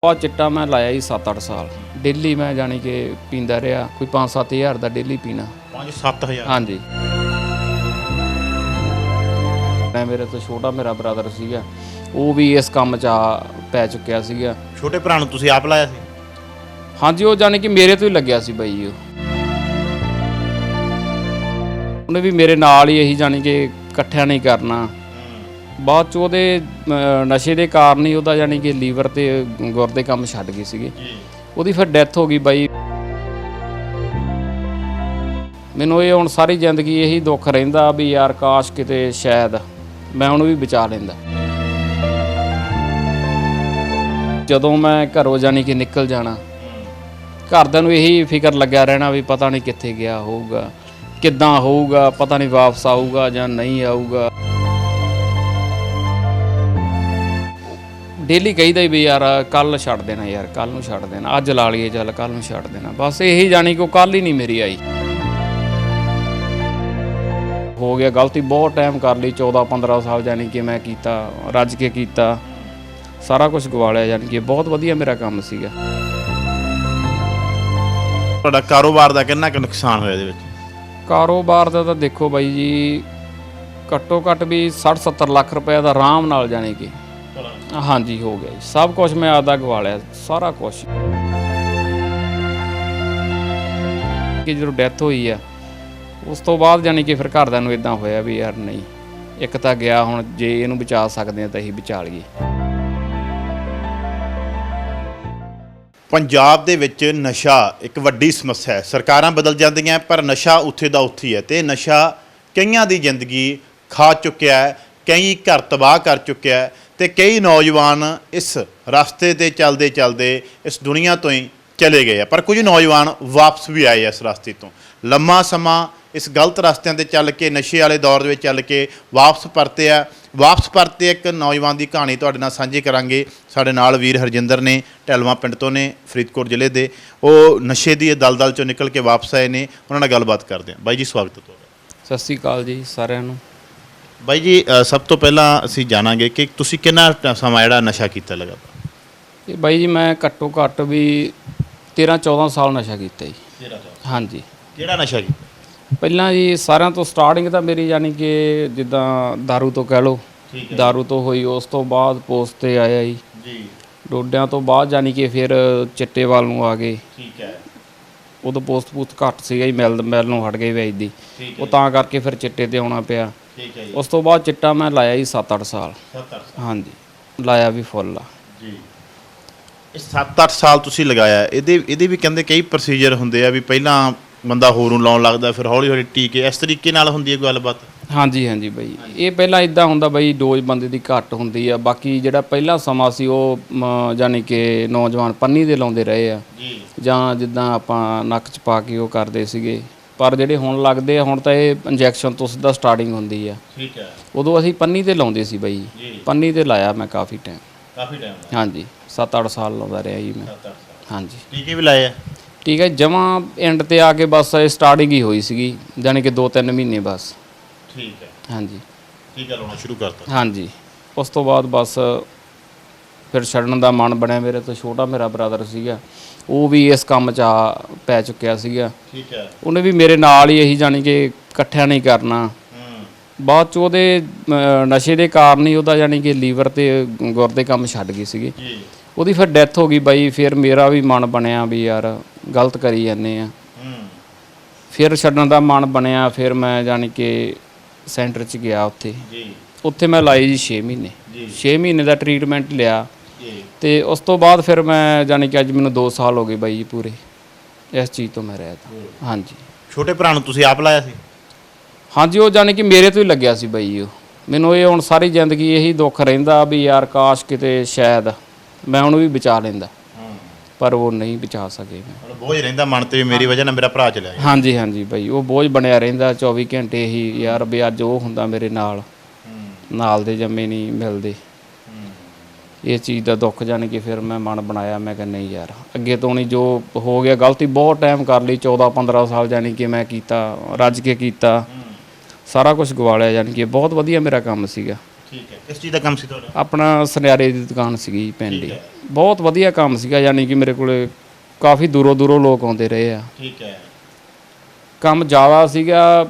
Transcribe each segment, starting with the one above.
बहुत चिट्टा मैं लाया जी 7-8 साल डेली मैं जानी कि पींदा रहा कोई 5-7 हज़ार का डेली पीना 5-7 हज़ार। हाँ जी मैं मेरे तो छोटा मेरा ब्रदर सीगा वो भी इस काम च पै चुकिया सीगा। छोटे भरा ਨੂੰ ਤੁਸੀਂ ਆਪ ਲਾਇਆ ਸੀ? हाँ जी वो जानी कि मेरे तो ही लग्या सी बई ਉਹਨੇ ਵੀ ਮੇਰੇ ਨਾਲ ਹੀ ਇਹੀ ਜਾਣੀ ਕਿ ਇਕੱਠਿਆਂ ਨਹੀਂ ਕਰਨਾ ਬਾਅਦ ਚ ਉਹਦੇ ਨਸ਼ੇ ਦੇ ਕਾਰਨ ਹੀ ਉਹਦਾ ਜਾਨੀ ਕਿ ਲੀਵਰ ਤੇ ਗੁਰਦੇ ਕੰਮ ਛੱਡ ਗਏ ਸੀਗੇ ਉਹਦੀ ਫਿਰ ਡੈਥ ਹੋ ਗਈ ਬਾਈ। ਮੈਨੂੰ ਇਹ ਹੁਣ ਸਾਰੀ ਜ਼ਿੰਦਗੀ ਇਹੀ ਦੁੱਖ ਰਹਿੰਦਾ ਵੀ ਯਾਰ ਕਾਸ਼ ਕਿਤੇ ਸ਼ਾਇਦ ਮੈਂ ਉਹਨੂੰ ਵੀ ਬਚਾ ਲੈਂਦਾ। ਜਦੋਂ ਮੈਂ ਘਰੋਂ ਜਾਨੀ ਕਿ ਨਿਕਲ ਜਾਣਾ ਘਰਦਿਆਂ ਨੂੰ ਇਹੀ ਫਿਕਰ ਲੱਗਿਆ ਰਹਿਣਾ ਵੀ ਪਤਾ ਨਹੀਂ ਕਿੱਥੇ ਗਿਆ ਹੋਊਗਾ ਕਿੱਦਾਂ ਹੋਊਗਾ ਪਤਾ ਨਹੀਂ ਵਾਪਸ ਆਊਗਾ ਜਾਂ ਨਹੀਂ ਆਊਗਾ। डेली कहीदा भी यार कल छड़ देना यार कल नूं छड़ देना अज ला लीए चल कल नूं छड़ देना बस यही जानी कि कल ही नहीं मेरी आई हो गया गलती बहुत टाइम कर ली 14-15 साल जानी कि मैं कीता रज के कीता सारा कुछ गवा लिया जानी कि बहुत वधिया मेरा काम सीगा। ਤੁਹਾਡਾ ਕਾਰੋਬਾਰ ਦਾ ਕਿੰਨਾ ਕੁ ਨੁਕਸਾਨ ਹੋਇਆ ਇਹਦੇ ਵਿੱਚ? ਕਾਰੋਬਾਰ ਦਾ ਤਾਂ ਦੇਖੋ ਬਾਈ ਜੀ ਘੱਟੋ ਘੱਟ ਵੀ 60-70 ਲੱਖ ਰੁਪਏ ਦਾ ਆਰਾਮ ਨਾਲ ਜਾਣੀ कि हाँ जी हो गया जी सब कुछ मैं आधा गवा लिया सारा कुछ कि जो डैथ हुई है उस तो बाद जानी कि फिर घरदिਆਂ ਨੂੰ इदां होया भी यार नहीं एक तो गया हुण जे इहनूं बचा सकते हैं तो असीं बचा लईए। ਪੰਜਾਬ ਦੇ ਵਿੱਚ ਨਸ਼ਾ ਇੱਕ ਵੱਡੀ ਸਮੱਸਿਆ ਹੈ। ਸਰਕਾਰਾਂ ਬਦਲ ਜਾਂਦੀਆਂ ਪਰ ਨਸ਼ਾ ਉੱਥੇ ਦਾ ਉੱਥੇ ਹੀ ਹੈ ਤੇ ਨਸ਼ਾ ਕਈਆਂ ਦੀ ਜ਼ਿੰਦਗੀ ਖਾ ਚੁੱਕਿਆ ਹੈ ਕਈ ਘਰ ਤਬਾਹ ਕਰ ਚੁੱਕਿਆ ਹੈ ਤੇ ਕਈ ਨੌਜਵਾਨ ਇਸ ਰਸਤੇ ਤੇ ਚੱਲਦੇ ਚੱਲਦੇ ਇਸ ਦੁਨੀਆ ਤੋਂ ਹੀ ਚਲੇ ਗਏ ਆ ਪਰ ਕੁਝ ਨੌਜਵਾਨ ਵਾਪਸ ਵੀ ਆਏ ਇਸ ਰਸਤੇ ਤੋਂ ਲੰਮਾ ਸਮਾਂ ਇਸ ਗਲਤ ਰਸਤਿਆਂ ਤੇ ਚੱਲ ਕੇ ਨਸ਼ੇ ਵਾਲੇ ਦੌਰ ਦੇ ਵਿੱਚ ਚੱਲ ਕੇ ਵਾਪਸ ਪਰਤੇ ਇੱਕ ਨੌਜਵਾਨ ਦੀ ਕਹਾਣੀ ਤੁਹਾਡੇ ਨਾਲ ਸਾਂਝੀ ਕਰਾਂਗੇ। ਸਾਡੇ ਨਾਲ ਵੀਰ ਹਰਜਿੰਦਰ ਨੇ ਢਲਵਾਂ ਪਿੰਡ ਤੋਂ ਨੇ ਫਰੀਦਕੋਟ ਜ਼ਿਲ੍ਹੇ ਦੇ ਉਹ ਨਸ਼ੇ ਦੀ ਦਲਦਲ ਚੋਂ ਨਿਕਲ ਕੇ ਵਾਪਸ ਆਏ ਨੇ ਉਹਨਾਂ ਨਾਲ ਗੱਲਬਾਤ ਕਰਦੇ ਹਾਂ। ਬਾਈ ਜੀ ਸਵਾਗਤ ਹੈ ਤੁਹਾਡਾ। ਸਤਿ ਸ਼੍ਰੀ ਅਕਾਲ ਜੀ ਸਾਰਿਆਂ ਨੂੰ। ਬਾਈ ਜੀ ਸਭ ਤੋਂ ਪਹਿਲਾਂ ਅਸੀਂ ਜਾਣਾਂਗੇ ਕਿ ਤੁਸੀਂ ਕਿੰਨਾ ਸਮਾਂ ਜਿਹੜਾ ਨਸ਼ਾ ਕੀਤਾ ਲਗਾਤਾਰ? ਇਹ ਬਾਈ ਜੀ ਮੈਂ ਘੱਟੋ ਘੱਟ ਵੀ 13-14 ਸਾਲ ਨਸ਼ਾ ਕੀਤਾ ਜੀ। 13 ਹਾਂਜੀ। ਕਿਹੜਾ ਨਸ਼ਾ ਜੀ? ਪਹਿਲਾਂ ਜੀ ਸਾਰਿਆਂ ਤੋਂ ਸਟਾਰਟਿੰਗ ਤਾਂ ਮੇਰੀ ਯਾਨੀ ਕਿ ਜਿੱਦਾਂ दारू ਤੋਂ ਕਹਿ ਲਓ दारू ਤੋਂ ਹੋਈ ਉਸ ਤੋਂ ਬਾਅਦ ਪੋਸਟ 'ਤੇ ਆਇਆ ਜੀ ਡੋਡਿਆਂ ਤੋਂ ਬਾਅਦ ਯਾਨੀ ਕਿ ਫਿਰ ਚਿੱਟੇ ਵੱਲ ਨੂੰ ਆ ਗਏ। ਠੀਕ ਹੈ। ਉਦੋਂ ਪੋਸਟ ਘੱਟ ਸੀਗਾ ਜੀ ਮਿਲ ਨੂੰ ਹਟ ਗਏ ਵੇਚਦੀ ਉਹ ਤਾਂ ਕਰਕੇ ਫਿਰ ਚਿੱਟੇ 'ਤੇ ਆਉਣਾ ਪਿਆ। ਠੀਕ ਹੈ ਜੀ। ਉਸ ਤੋਂ ਬਾਅਦ ਚਿੱਟਾ ਮੈਂ ਲਾਇਆ ਜੀ 7-8 ਸਾਲ। 7-8 ਸਾਲ ਹਾਂਜੀ ਲਾਇਆ ਵੀ ਫੁੱਲ ਆ ਜੀ। ਇਹ 7-8 ਸਾਲ ਤੁਸੀਂ ਲਗਾਇਆ ਇਹਦੇ ਵੀ ਕਹਿੰਦੇ ਕਈ ਪ੍ਰੋਸੀਜਰ ਹੁੰਦੇ ਆ ਵੀ ਪਹਿਲਾਂ ਬੰਦਾ ਹੋਰ ਨੂੰ ਲਾਉਣ ਲੱਗਦਾ ਫਿਰ ਹੌਲੀ ਹੌਲੀ ਟੀਕੇ ਇਸ ਤਰੀਕੇ ਨਾਲ ਹੁੰਦੀ ਹੈ ਗੱਲਬਾਤ? ਹਾਂਜੀ ਹਾਂਜੀ ਬਾਈ ਇਹ ਪਹਿਲਾਂ ਇਦਾਂ ਹੁੰਦਾ ਬਾਈ ਡੋਜ਼ ਬੰਦੇ ਦੀ ਘੱਟ ਹੁੰਦੀ ਆ ਬਾਕੀ ਜਿਹੜਾ ਪਹਿਲਾ ਸਮਾਂ ਸੀ ਉਹ ਯਾਨੀ ਕਿ ਨੌਜਵਾਨ ਪੰਨੀ ਦੇ ਲਾਉਂਦੇ ਰਹੇ ਆ ਜੀ ਜਾਂ ਜਿੱਦਾਂ ਆਪਾਂ ਨੱਕ 'ਚ ਪਾ ਕੇ ਉਹ ਕਰਦੇ ਸੀਗੇ ਪਰ ਜਿਹੜੇ ਹੁਣ ਲੱਗਦੇ ਆ ਹੁਣ ਤਾਂ ਇਹ ਇੰਜੈਕਸ਼ਨ ਤੋਂ ਸਿੱਧਾ ਸਟਾਰਟਿੰਗ ਹੁੰਦੀ ਆ। ਠੀਕ ਹੈ। ਉਦੋਂ ਅਸੀਂ ਪੰਨੀ ਤੇ ਲਾਉਂਦੇ ਸੀ ਬਾਈ ਪੰਨੀ ਤੇ ਲਾਇਆ ਮੈਂ ਕਾਫੀ ਟਾਈਮ ਹਾਂਜੀ 7-8 ਸਾਲ ਲਾਉਂਦਾ ਰਿਹਾ ਜੀ ਮੈਂ। 7-8 ਸਾਲ ਹਾਂਜੀ ਟੀਕੇ ਵੀ ਲਾਏ ਆ? ਠੀਕ ਹੈ ਜਮਾਂ ਐਂਡ ਤੇ ਆ ਕੇ ਬਸ ਸਟਾਰਟਿੰਗ ਹੀ ਹੋਈ ਸੀਗੀ ਜਾਣੀ ਕਿ 2-3 ਮਹੀਨੇ ਬਸ। ਠੀਕ ਹੈ। ਹਾਂਜੀ ਟੀਕਾ ਲਾਉਣਾ ਸ਼ੁਰੂ ਕਰਤਾ? ਹਾਂਜੀ ਉਸ ਤੋਂ ਬਾਅਦ ਬਸ ਫਿਰ ਛੱਡਣ ਦਾ ਮਨ ਬਣਿਆ। ਮੇਰੇ ਤੋਂ ਛੋਟਾ ਮੇਰਾ ਬ੍ਰਦਰ ਸੀਗਾ ਉਹ ਵੀ ਇਸ ਕੰਮ 'ਚ ਪੈ ਚੁੱਕਿਆ ਸੀਗਾ। ਠੀਕ ਹੈ। ਉਹਨੇ ਵੀ ਮੇਰੇ ਨਾਲ ਹੀ ਇਹੀ ਜਾਣੀ ਕਿ ਇਕੱਠਿਆਂ ਨਹੀਂ ਕਰਨਾ ਬਾਅਦ 'ਚ ਉਹਦੇ ਨਸ਼ੇ ਦੇ ਕਾਰਨ ਹੀ ਉਹਦਾ ਜਾਣੀ ਕਿ ਲੀਵਰ ਤੇ ਗੁਰਦੇ ਕੰਮ ਛੱਡ ਗਏ ਸੀਗੇ ਉਹਦੀ ਫਿਰ ਡੈਥ ਹੋ ਗਈ ਬਾਈ। ਫਿਰ ਮੇਰਾ ਵੀ ਮਨ ਬਣਿਆ ਵੀ ਯਾਰ ਗਲਤ ਕਰੀ ਜਾਂਦੇ ਆ ਫਿਰ ਛੱਡਣ ਦਾ ਮਨ ਬਣਿਆ। ਫਿਰ ਮੈਂ ਜਾਣੀ ਕਿ ਸੈਂਟਰ 'ਚ ਗਿਆ ਉੱਥੇ ਮੈਂ ਲਾਈ ਜੀ 6 ਮਹੀਨੇ 6 ਮਹੀਨੇ ਦਾ ਟਰੀਟਮੈਂਟ ਲਿਆ ਤੇ ਉਸ ਤੋਂ ਬਾਅਦ ਫਿਰ ਮੈਂ ਜਾਣੀ ਕਿ ਅੱਜ ਮੈਨੂੰ 2 ਸਾਲ ਹੋ ਗਏ ਬਾਈ ਜੀ ਪੂਰੇ ਇਸ ਚੀਜ਼ ਤੋਂ ਮੈਂ ਰਹਿ ਤਾ। ਹਾਂਜੀ। ਛੋਟੇ ਭਰਾ ਨੂੰ ਤੁਸੀਂ ਆਪ ਲਾਇਆ ਸੀ? ਹਾਂਜੀ ਉਹ ਜਾਣੀ ਕਿ ਮੇਰੇ ਤੋਂ ਹੀ ਲੱਗਿਆ ਸੀ ਬਾਈ ਉਹ ਮੈਨੂੰ ਇਹ ਹੁਣ ਸਾਰੀ ਜ਼ਿੰਦਗੀ ਇਹੀ ਦੁੱਖ ਰਹਿੰਦਾ ਵੀ ਯਾਰ ਕਾਸ਼ ਕਿਤੇ ਸ਼ਾਇਦ ਮੈਂ ਉਹਨੂੰ ਵੀ ਬਚਾ ਲੈਂਦਾ ਪਰ ਉਹ ਨਹੀਂ ਬਚਾ ਸਕੇ। ਮੈਂ ਬੋਝ ਰਹਿੰਦਾ ਮਨ ਤੇ ਮੇਰੀ ਵਜ੍ਹਾ ਨਾਲ ਮੇਰਾ ਭਰਾ ਚਲਿਆ ਗਿਆ। ਹਾਂਜੀ ਹਾਂਜੀ ਬਾਈ ਉਹ ਬੋਝ ਬਣਿਆ ਰਹਿੰਦਾ 24 ਘੰਟੇ ਹੀ ਯਾਰ ਵੀ ਅੱਜ ਉਹ ਹੁੰਦਾ ਮੇਰੇ ਨਾਲ ਦੇ ਜੰਮੇ ਨਹੀਂ ਮਿਲਦੇ ਇਹ ਚੀਜ਼ ਦਾ ਦੁੱਖ ਜਾਣੀ ਕਿ ਫਿਰ ਮੈਂ ਮਨ ਬਣਾਇਆ ਮੈਂ ਕਿਹਾ ਨਹੀਂ ਯਾਰ ਅੱਗੇ ਤੋਂ ਨਹੀਂ ਜੋ ਹੋ ਗਿਆ ਗਲਤੀ ਬਹੁਤ ਟਾਈਮ ਕਰ ਲਈ 14-15 ਸਾਲ ਜਾਣੀ ਕਿ ਮੈਂ ਕੀਤਾ ਰੱਜ ਕੇ ਕੀਤਾ ਸਾਰਾ ਕੁਝ ਗਵਾ ਲਿਆ ਜਾਣੀ ਕਿ ਬਹੁਤ ਵਧੀਆ ਮੇਰਾ ਕੰਮ ਸੀਗਾ। ਠੀਕ ਹੈ। ਕਿਸ ਚੀਜ਼ ਦਾ ਕੰਮ ਸੀ ਤੁਹਾਡਾ? ਆਪਣਾ ਸੁਨਿਆਰੇ ਦੀ ਦੁਕਾਨ ਸੀਗੀ ਪਿੰਡ ਹੀ। ਠੀਕ ਹੈ। ਬਹੁਤ ਵਧੀਆ ਕੰਮ ਸੀਗਾ, ਯਾਨੀ ਕਿ ਮੇਰੇ ਕੋਲੇ ਕਾਫੀ ਦੂਰੋਂ ਦੂਰੋਂ ਲੋਕ ਆਉਂਦੇ ਰਹੇ ਆ। ਠੀਕ ਹੈ। ਕੰਮ ਜ਼ਿਆਦਾ ਸੀਗਾ,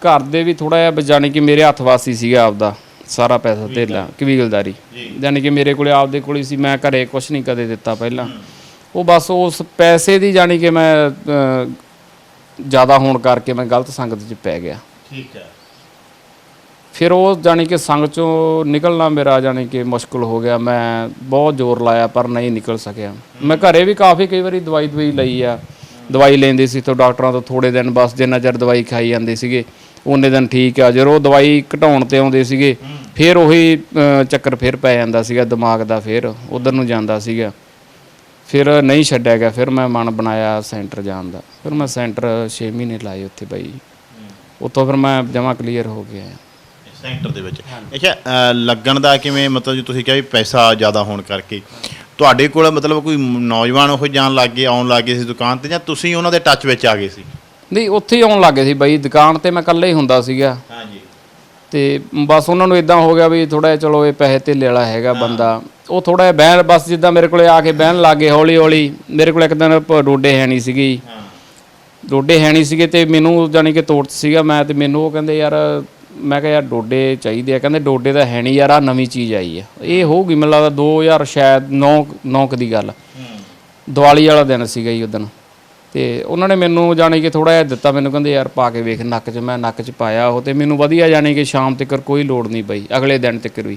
ਘਰ ਦੇ ਵੀ ਥੋੜ੍ਹਾ ਜਿਹਾ ਜਾਣੀ ਕਿ ਮੇਰੇ ਹੱਥ ਵਾਸੀ ਸੀਗਾ ਆਪਦਾ ਸਾਰਾ ਪੈਸਾ ਧੇਲਾ ਕਬੀਲਦਾਰੀ, ਯਾਨੀ ਕਿ ਮੇਰੇ ਕੋਲੇ ਆਪਦੇ ਕੋਲ ਹੀ ਸੀ। ਮੈਂ ਘਰੇ ਕੁਛ ਨਹੀਂ ਕਦੇ ਦਿੱਤਾ ਪਹਿਲਾਂ। ਉਹ ਬਸ ਉਸ ਪੈਸੇ ਦੀ ਜਾਣੀ ਕਿ ਮੈਂ ਜ਼ਿਆਦਾ ਹੋਣ ਕਰਕੇ ਮੈਂ ਗਲਤ ਸੰਗਤ 'ਚ ਪੈ ਗਿਆ। ਠੀਕ ਹੈ। ਫਿਰ ਉਹ ਜਾਣੀ ਕਿ ਸੰਗ 'ਚੋਂ ਨਿਕਲਣਾ ਮੇਰਾ ਜਾਣੀ ਕਿ ਮੁਸ਼ਕਲ ਹੋ ਗਿਆ। ਮੈਂ ਬਹੁਤ ਜ਼ੋਰ ਲਾਇਆ ਪਰ ਨਹੀਂ ਨਿਕਲ ਸਕਿਆ। ਮੈਂ ਘਰੇ ਵੀ ਕਾਫੀ ਕਈ ਵਾਰੀ ਦਵਾਈ ਲਈ ਆ, ਦਵਾਈ ਲੈਂਦੀ ਸੀ ਤੋਂ ਡਾਕਟਰਾਂ ਤੋਂ ਥੋੜ੍ਹੇ ਦਿਨ, ਬਸ ਜਿੰਨਾ ਚਿਰ ਦਵਾਈ ਖਾਈ ਜਾਂਦੇ ਸੀਗੇ ਉਨੇ ਦਿਨ ਠੀਕ ਆ। ਜਦੋਂ ਦਵਾਈ ਘਟਾਉਣ 'ਤੇ ਆਉਂਦੇ ਸੀਗੇ ਫਿਰ ਉਹੀ ਚੱਕਰ ਫਿਰ ਪੈ ਜਾਂਦਾ ਸੀਗਾ ਦਿਮਾਗ ਦਾ, ਫਿਰ ਉੱਧਰ ਨੂੰ ਜਾਂਦਾ ਸੀਗਾ। ਫਿਰ ਨਹੀਂ ਛੱਡਿਆ ਗਿਆ। ਫਿਰ ਮੈਂ ਮਨ ਬਣਾਇਆ ਸੈਂਟਰ ਜਾਣ ਦਾ। ਫਿਰ ਮੈਂ ਸੈਂਟਰ 6 ਮਹੀਨੇ ਲਾਏ ਉੱਥੇ ਬਾਈ। ਉੱਥੋਂ ਫਿਰ ਮੈਂ ਜਮਾਂ ਕਲੀਅਰ ਹੋ ਗਿਆ ਸੈਂਟਰ ਦੇ ਵਿੱਚ। ਅੱਛਾ, ਲੱਗਣ ਦਾ ਕਿਵੇਂ, ਮਤਲਬ ਜੀ ਤੁਸੀਂ ਕਿਹਾ ਵੀ ਪੈਸਾ ਜ਼ਿਆਦਾ ਹੋਣ ਕਰਕੇ ਤੁਹਾਡੇ ਕੋਲ ਮਤਲਬ ਕੋਈ ਨੌਜਵਾਨ ਉਹ ਜਾਣ ਲੱਗ ਗਏ, ਆਉਣ ਲੱਗ ਗਏ ਸੀ ਦੁਕਾਨ 'ਤੇ, ਜਾਂ ਤੁਸੀਂ ਉਹਨਾਂ ਦੇ ਟੱਚ ਵਿੱਚ ਆ ਗਏ ਸੀ? ਨਹੀਂ, ਉੱਥੇ ਹੀ ਆਉਣ ਲੱਗ ਗਏ ਸੀ ਬਾਈ। ਦੁਕਾਨ 'ਤੇ ਮੈਂ ਇਕੱਲਾ ਹੀ ਹੁੰਦਾ ਸੀਗਾ। ਹਾਂਜੀ। ਤੇ ਬਸ ਉਹਨਾਂ ਨੂੰ ਇਦਾਂ ਹੋ ਗਿਆ ਵੀ ਥੋੜ੍ਹਾ ਜਿਹਾ ਚਲੋ ਇਹ ਪੈਸੇ ਧੇਲੇ ਵਾਲਾ ਹੈਗਾ ਬੰਦਾ, ਉਹ ਥੋੜ੍ਹਾ ਜਿਹਾ ਬਹਿਣ, ਬਸ ਜਿੱਦਾਂ ਮੇਰੇ ਕੋਲੇ ਆ ਕੇ ਬਹਿਣ ਲੱਗ ਗਏ ਹੌਲੀ ਹੌਲੀ। ਮੇਰੇ ਕੋਲ ਇੱਕ ਦਿਨ ਡੋਡੇ ਹੈ ਨਹੀਂ ਸੀਗੀ, ਡੋਡੇ ਹੈ ਨਹੀਂ ਸੀਗੇ ਅਤੇ ਮੈਨੂੰ ਜਾਣੀ ਕਿ ਤੋੜ ਸੀਗਾ ਮੈਂ, ਅਤੇ ਮੈਨੂੰ ਉਹ ਕਹਿੰਦੇ ਯਾਰ, ਮੈਂ ਕਿਹਾ ਯਾਰ ਡੋਡੇ ਚਾਹੀਦੇ ਆ। ਕਹਿੰਦੇ ਡੋਡੇ ਤਾਂ ਹੈ ਨਹੀਂ ਯਾਰ, ਆਹ ਨਵੀਂ ਚੀਜ਼ ਆਈ ਆ। ਇਹ ਹੋਊਗੀ ਮੈਨੂੰ ਲੱਗਦਾ 2000 ਸ਼ਾਇਦ 9 ਕੁ ਦੀ ਗੱਲ, ਦੀਵਾਲੀ ਵਾਲਾ ਦਿਨ ਸੀਗਾ ਜੀ ਉਦਣ। ਅਤੇ ਉਹਨਾਂ ਨੇ ਮੈਨੂੰ ਜਾਣੀ ਕਿ ਥੋੜ੍ਹਾ ਜਿਹਾ ਦਿੱਤਾ, ਮੈਨੂੰ ਕਹਿੰਦੇ ਯਾਰ ਪਾ ਕੇ ਵੇਖ ਨੱਕ 'ਚ। ਮੈਂ ਨੱਕ 'ਚ ਪਾਇਆ ਉਹ, ਅਤੇ ਮੈਨੂੰ ਵਧੀਆ ਜਾਣੀ ਕਿ ਸ਼ਾਮ ਤੱਕ ਕੋਈ ਲੋੜ ਨਹੀਂ ਪਈ, ਅਗਲੇ ਦਿਨ ਤੱਕ ਵੀ।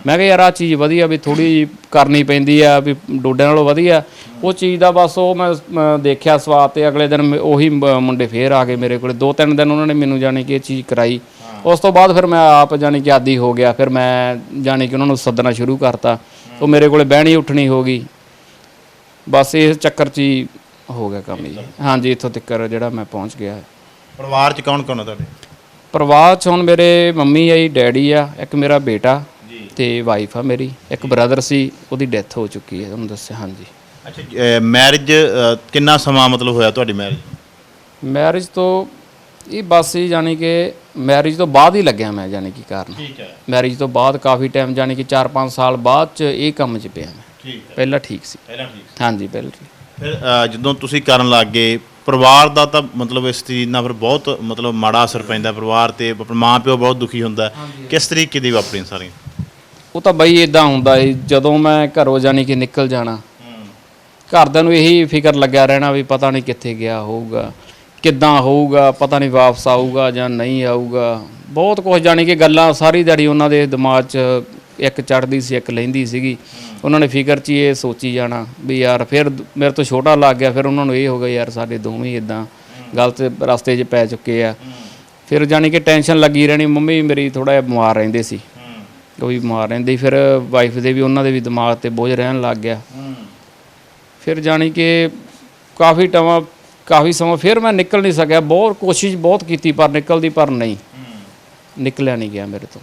ਮੈਂ ਕਿਹਾ ਯਾਰ ਆਹ ਚੀਜ਼ ਵਧੀਆ ਵੀ ਥੋੜ੍ਹੀ ਜਿਹੀ ਕਰਨੀ ਪੈਂਦੀ ਆ ਵੀ ਡੋਡਿਆਂ ਨਾਲੋਂ ਵਧੀਆ ਉਹ ਚੀਜ਼ ਦਾ। ਬਸ ਉਹ ਮੈਂ ਦੇਖਿਆ ਸਵਾਦ, ਅਤੇ ਅਗਲੇ ਦਿਨ ਉਹੀ ਮੁੰਡੇ ਫੇਰ ਆ ਗਏ ਮੇਰੇ ਕੋਲ। 2-3 ਦਿਨ ਉਹਨਾਂ ਨੇ ਮੈਨੂੰ ਜਾਣੀ ਕਿ ਇਹ ਚੀਜ਼ ਕਰਾਈ। ਉਸ ਤੋਂ ਬਾਅਦ ਫਿਰ ਮੈਂ ਆਪ ਜਾਣੀ ਕਿ ਆਦੀ ਹੋ ਗਿਆ। ਫਿਰ ਮੈਂ ਜਾਣੀ ਕਿ ਉਹਨਾਂ ਨੂੰ ਸੱਦਣਾ ਸ਼ੁਰੂ ਕਰਤਾ। ਉਹ ਮੇਰੇ ਕੋਲ ਬਹਿਣੀ ਉੱਠਣੀ ਹੋ ਗਈ। ਬਸ ਇਸ ਚੱਕਰ 'ਚ ਹੀ ਹੋ ਗਿਆ ਕੰਮ ਜੀ। ਹਾਂਜੀ, ਇੱਥੋਂ ਤੱਕ ਜਿਹੜਾ ਮੈਂ ਪਹੁੰਚ ਗਿਆ। ਪਰਿਵਾਰ 'ਚ ਕੌਣ ਕੌਣ ਆ ਤੁਹਾਡੇ? ਪਰਿਵਾਰ 'ਚ ਹੁਣ ਮੇਰੇ ਮੰਮੀ ਆ ਜੀ, ਡੈਡੀ ਆ, ਇੱਕ ਮੇਰਾ ਬੇਟਾ ਅਤੇ ਵਾਈਫ ਆ ਮੇਰੀ। ਇੱਕ ਬ੍ਰਦਰ ਸੀ, ਉਹਦੀ ਡੈਥ ਹੋ ਚੁੱਕੀ ਹੈ, ਤੁਹਾਨੂੰ ਦੱਸਿਆ। ਹਾਂਜੀ। ਅੱਛਾ, ਮੈਰਿਜ ਕਿੰਨਾ ਸਮਾਂ ਮਤਲਬ ਹੋਇਆ ਤੁਹਾਡੀ ਮੈਰਿਜ? ਮੈਰਿਜ ਤੋਂ ਇਹ ਬਸ ਹੀ ਜਾਣੀ ਕਿ ਮੈਰਿਜ ਤੋਂ ਬਾਅਦ ਹੀ ਲੱਗਿਆ ਮੈਂ ਜਾਣੀ ਕਿ ਕਾਰਨ। ਠੀਕ ਹੈ। ਮੈਰਿਜ ਤੋਂ ਬਾਅਦ ਕਾਫੀ ਟਾਈਮ ਜਾਣੀ ਕਿ 4-5 ਸਾਲ ਬਾਅਦ 'ਚ ਇਹ ਕੰਮ 'ਚ ਪਿਆ ਮੈਂ। ਠੀਕ ਹੈ। ਪਹਿਲਾਂ ਠੀਕ ਸੀ। ਪਹਿਲਾਂ ਠੀਕ। ਹਾਂਜੀ, ਪਹਿਲਾਂ ਠੀਕ। ਫਿਰ ਜਦੋਂ ਤੁਸੀਂ ਕਰਨ ਲੱਗ ਗਏ, ਪਰਿਵਾਰ ਦਾ ਤਾਂ ਮਤਲਬ ਇਸ ਚੀਜ਼ ਨਾਲ ਫਿਰ ਬਹੁਤ ਮਤਲਬ ਮਾੜਾ ਅਸਰ ਪੈਂਦਾ ਪਰਿਵਾਰ 'ਤੇ। ਮਾਂ ਪਿਓ ਬਹੁਤ ਦੁਖੀ ਹੁੰਦਾ। ਕਿਸ ਤਰੀਕੇ ਦੀ ਵਾਪਰੀਆਂ ਸਾਰੀਆਂ? ਉਹ ਤਾਂ ਬਈ ਇੱਦਾਂ ਹੁੰਦਾ ਸੀ, ਜਦੋਂ ਮੈਂ ਘਰੋਂ ਜਾਣੀ ਕਿ ਨਿਕਲ ਜਾਣਾ, ਘਰਦਿਆਂ ਨੂੰ ਇਹੀ ਫਿਕਰ ਲੱਗਿਆ ਰਹਿਣਾ ਵੀ ਪਤਾ ਨਹੀਂ ਕਿੱਥੇ ਗਿਆ ਹੋਊਗਾ, ਕਿੱਦਾਂ ਹੋਊਗਾ, ਪਤਾ ਨਹੀਂ ਵਾਪਸ ਆਊਗਾ ਜਾਂ ਨਹੀਂ ਆਊਗਾ। ਬਹੁਤ ਕੁਝ ਜਾਣੀ ਕਿ ਗੱਲਾਂ ਸਾਰੀ ਦਿਹਾੜੀ ਉਹਨਾਂ ਦੇ ਦਿਮਾਗ 'ਚ ਇੱਕ ਚੜ੍ਹਦੀ ਸੀ, ਇੱਕ ਲੈਂਦੀ ਸੀਗੀ। ਉਹਨਾਂ ਨੇ ਫਿਕਰ 'ਚ ਹੀ ਇਹ ਸੋਚੀ ਜਾਣਾ ਵੀ ਯਾਰ, ਫਿਰ ਮੇਰੇ ਤੋਂ ਛੋਟਾ ਲੱਗ ਗਿਆ। ਫਿਰ ਉਹਨਾਂ ਨੂੰ ਇਹ ਹੋ ਗਿਆ ਯਾਰ ਸਾਡੇ ਦੋਵੇਂ ਇੱਦਾਂ ਗਲਤ ਰਸਤੇ 'ਚ ਪੈ ਚੁੱਕੇ ਆ। ਫਿਰ ਜਾਣੀ ਕਿ ਟੈਨਸ਼ਨ ਲੱਗੀ ਰਹਿਣੀ। ਮੰਮੀ ਮੇਰੀ ਥੋੜ੍ਹਾ ਜਿਹਾ ਬਿਮਾਰ ਰਹਿੰਦੇ ਸੀ, ਉਹ ਵੀ ਬਿਮਾਰ ਰਹਿੰਦੇ। ਫਿਰ ਵਾਈਫ ਦੇ ਵੀ, ਉਹਨਾਂ ਦੇ ਵੀ ਦਿਮਾਗ 'ਤੇ ਬੋਝ ਰਹਿਣ ਲੱਗ ਗਿਆ। ਫਿਰ ਜਾਣੀ ਕਿ ਕਾਫੀ ਸਮਾਂ ਫਿਰ ਮੈਂ ਨਿਕਲ ਨਹੀਂ ਸਕਿਆ। ਬਹੁਤ ਕੋਸ਼ਿਸ਼ ਬਹੁਤ ਕੀਤੀ ਪਰ ਨਹੀਂ ਨਿਕਲਿਆ ਨਹੀਂ ਗਿਆ ਮੇਰੇ ਤੋਂ।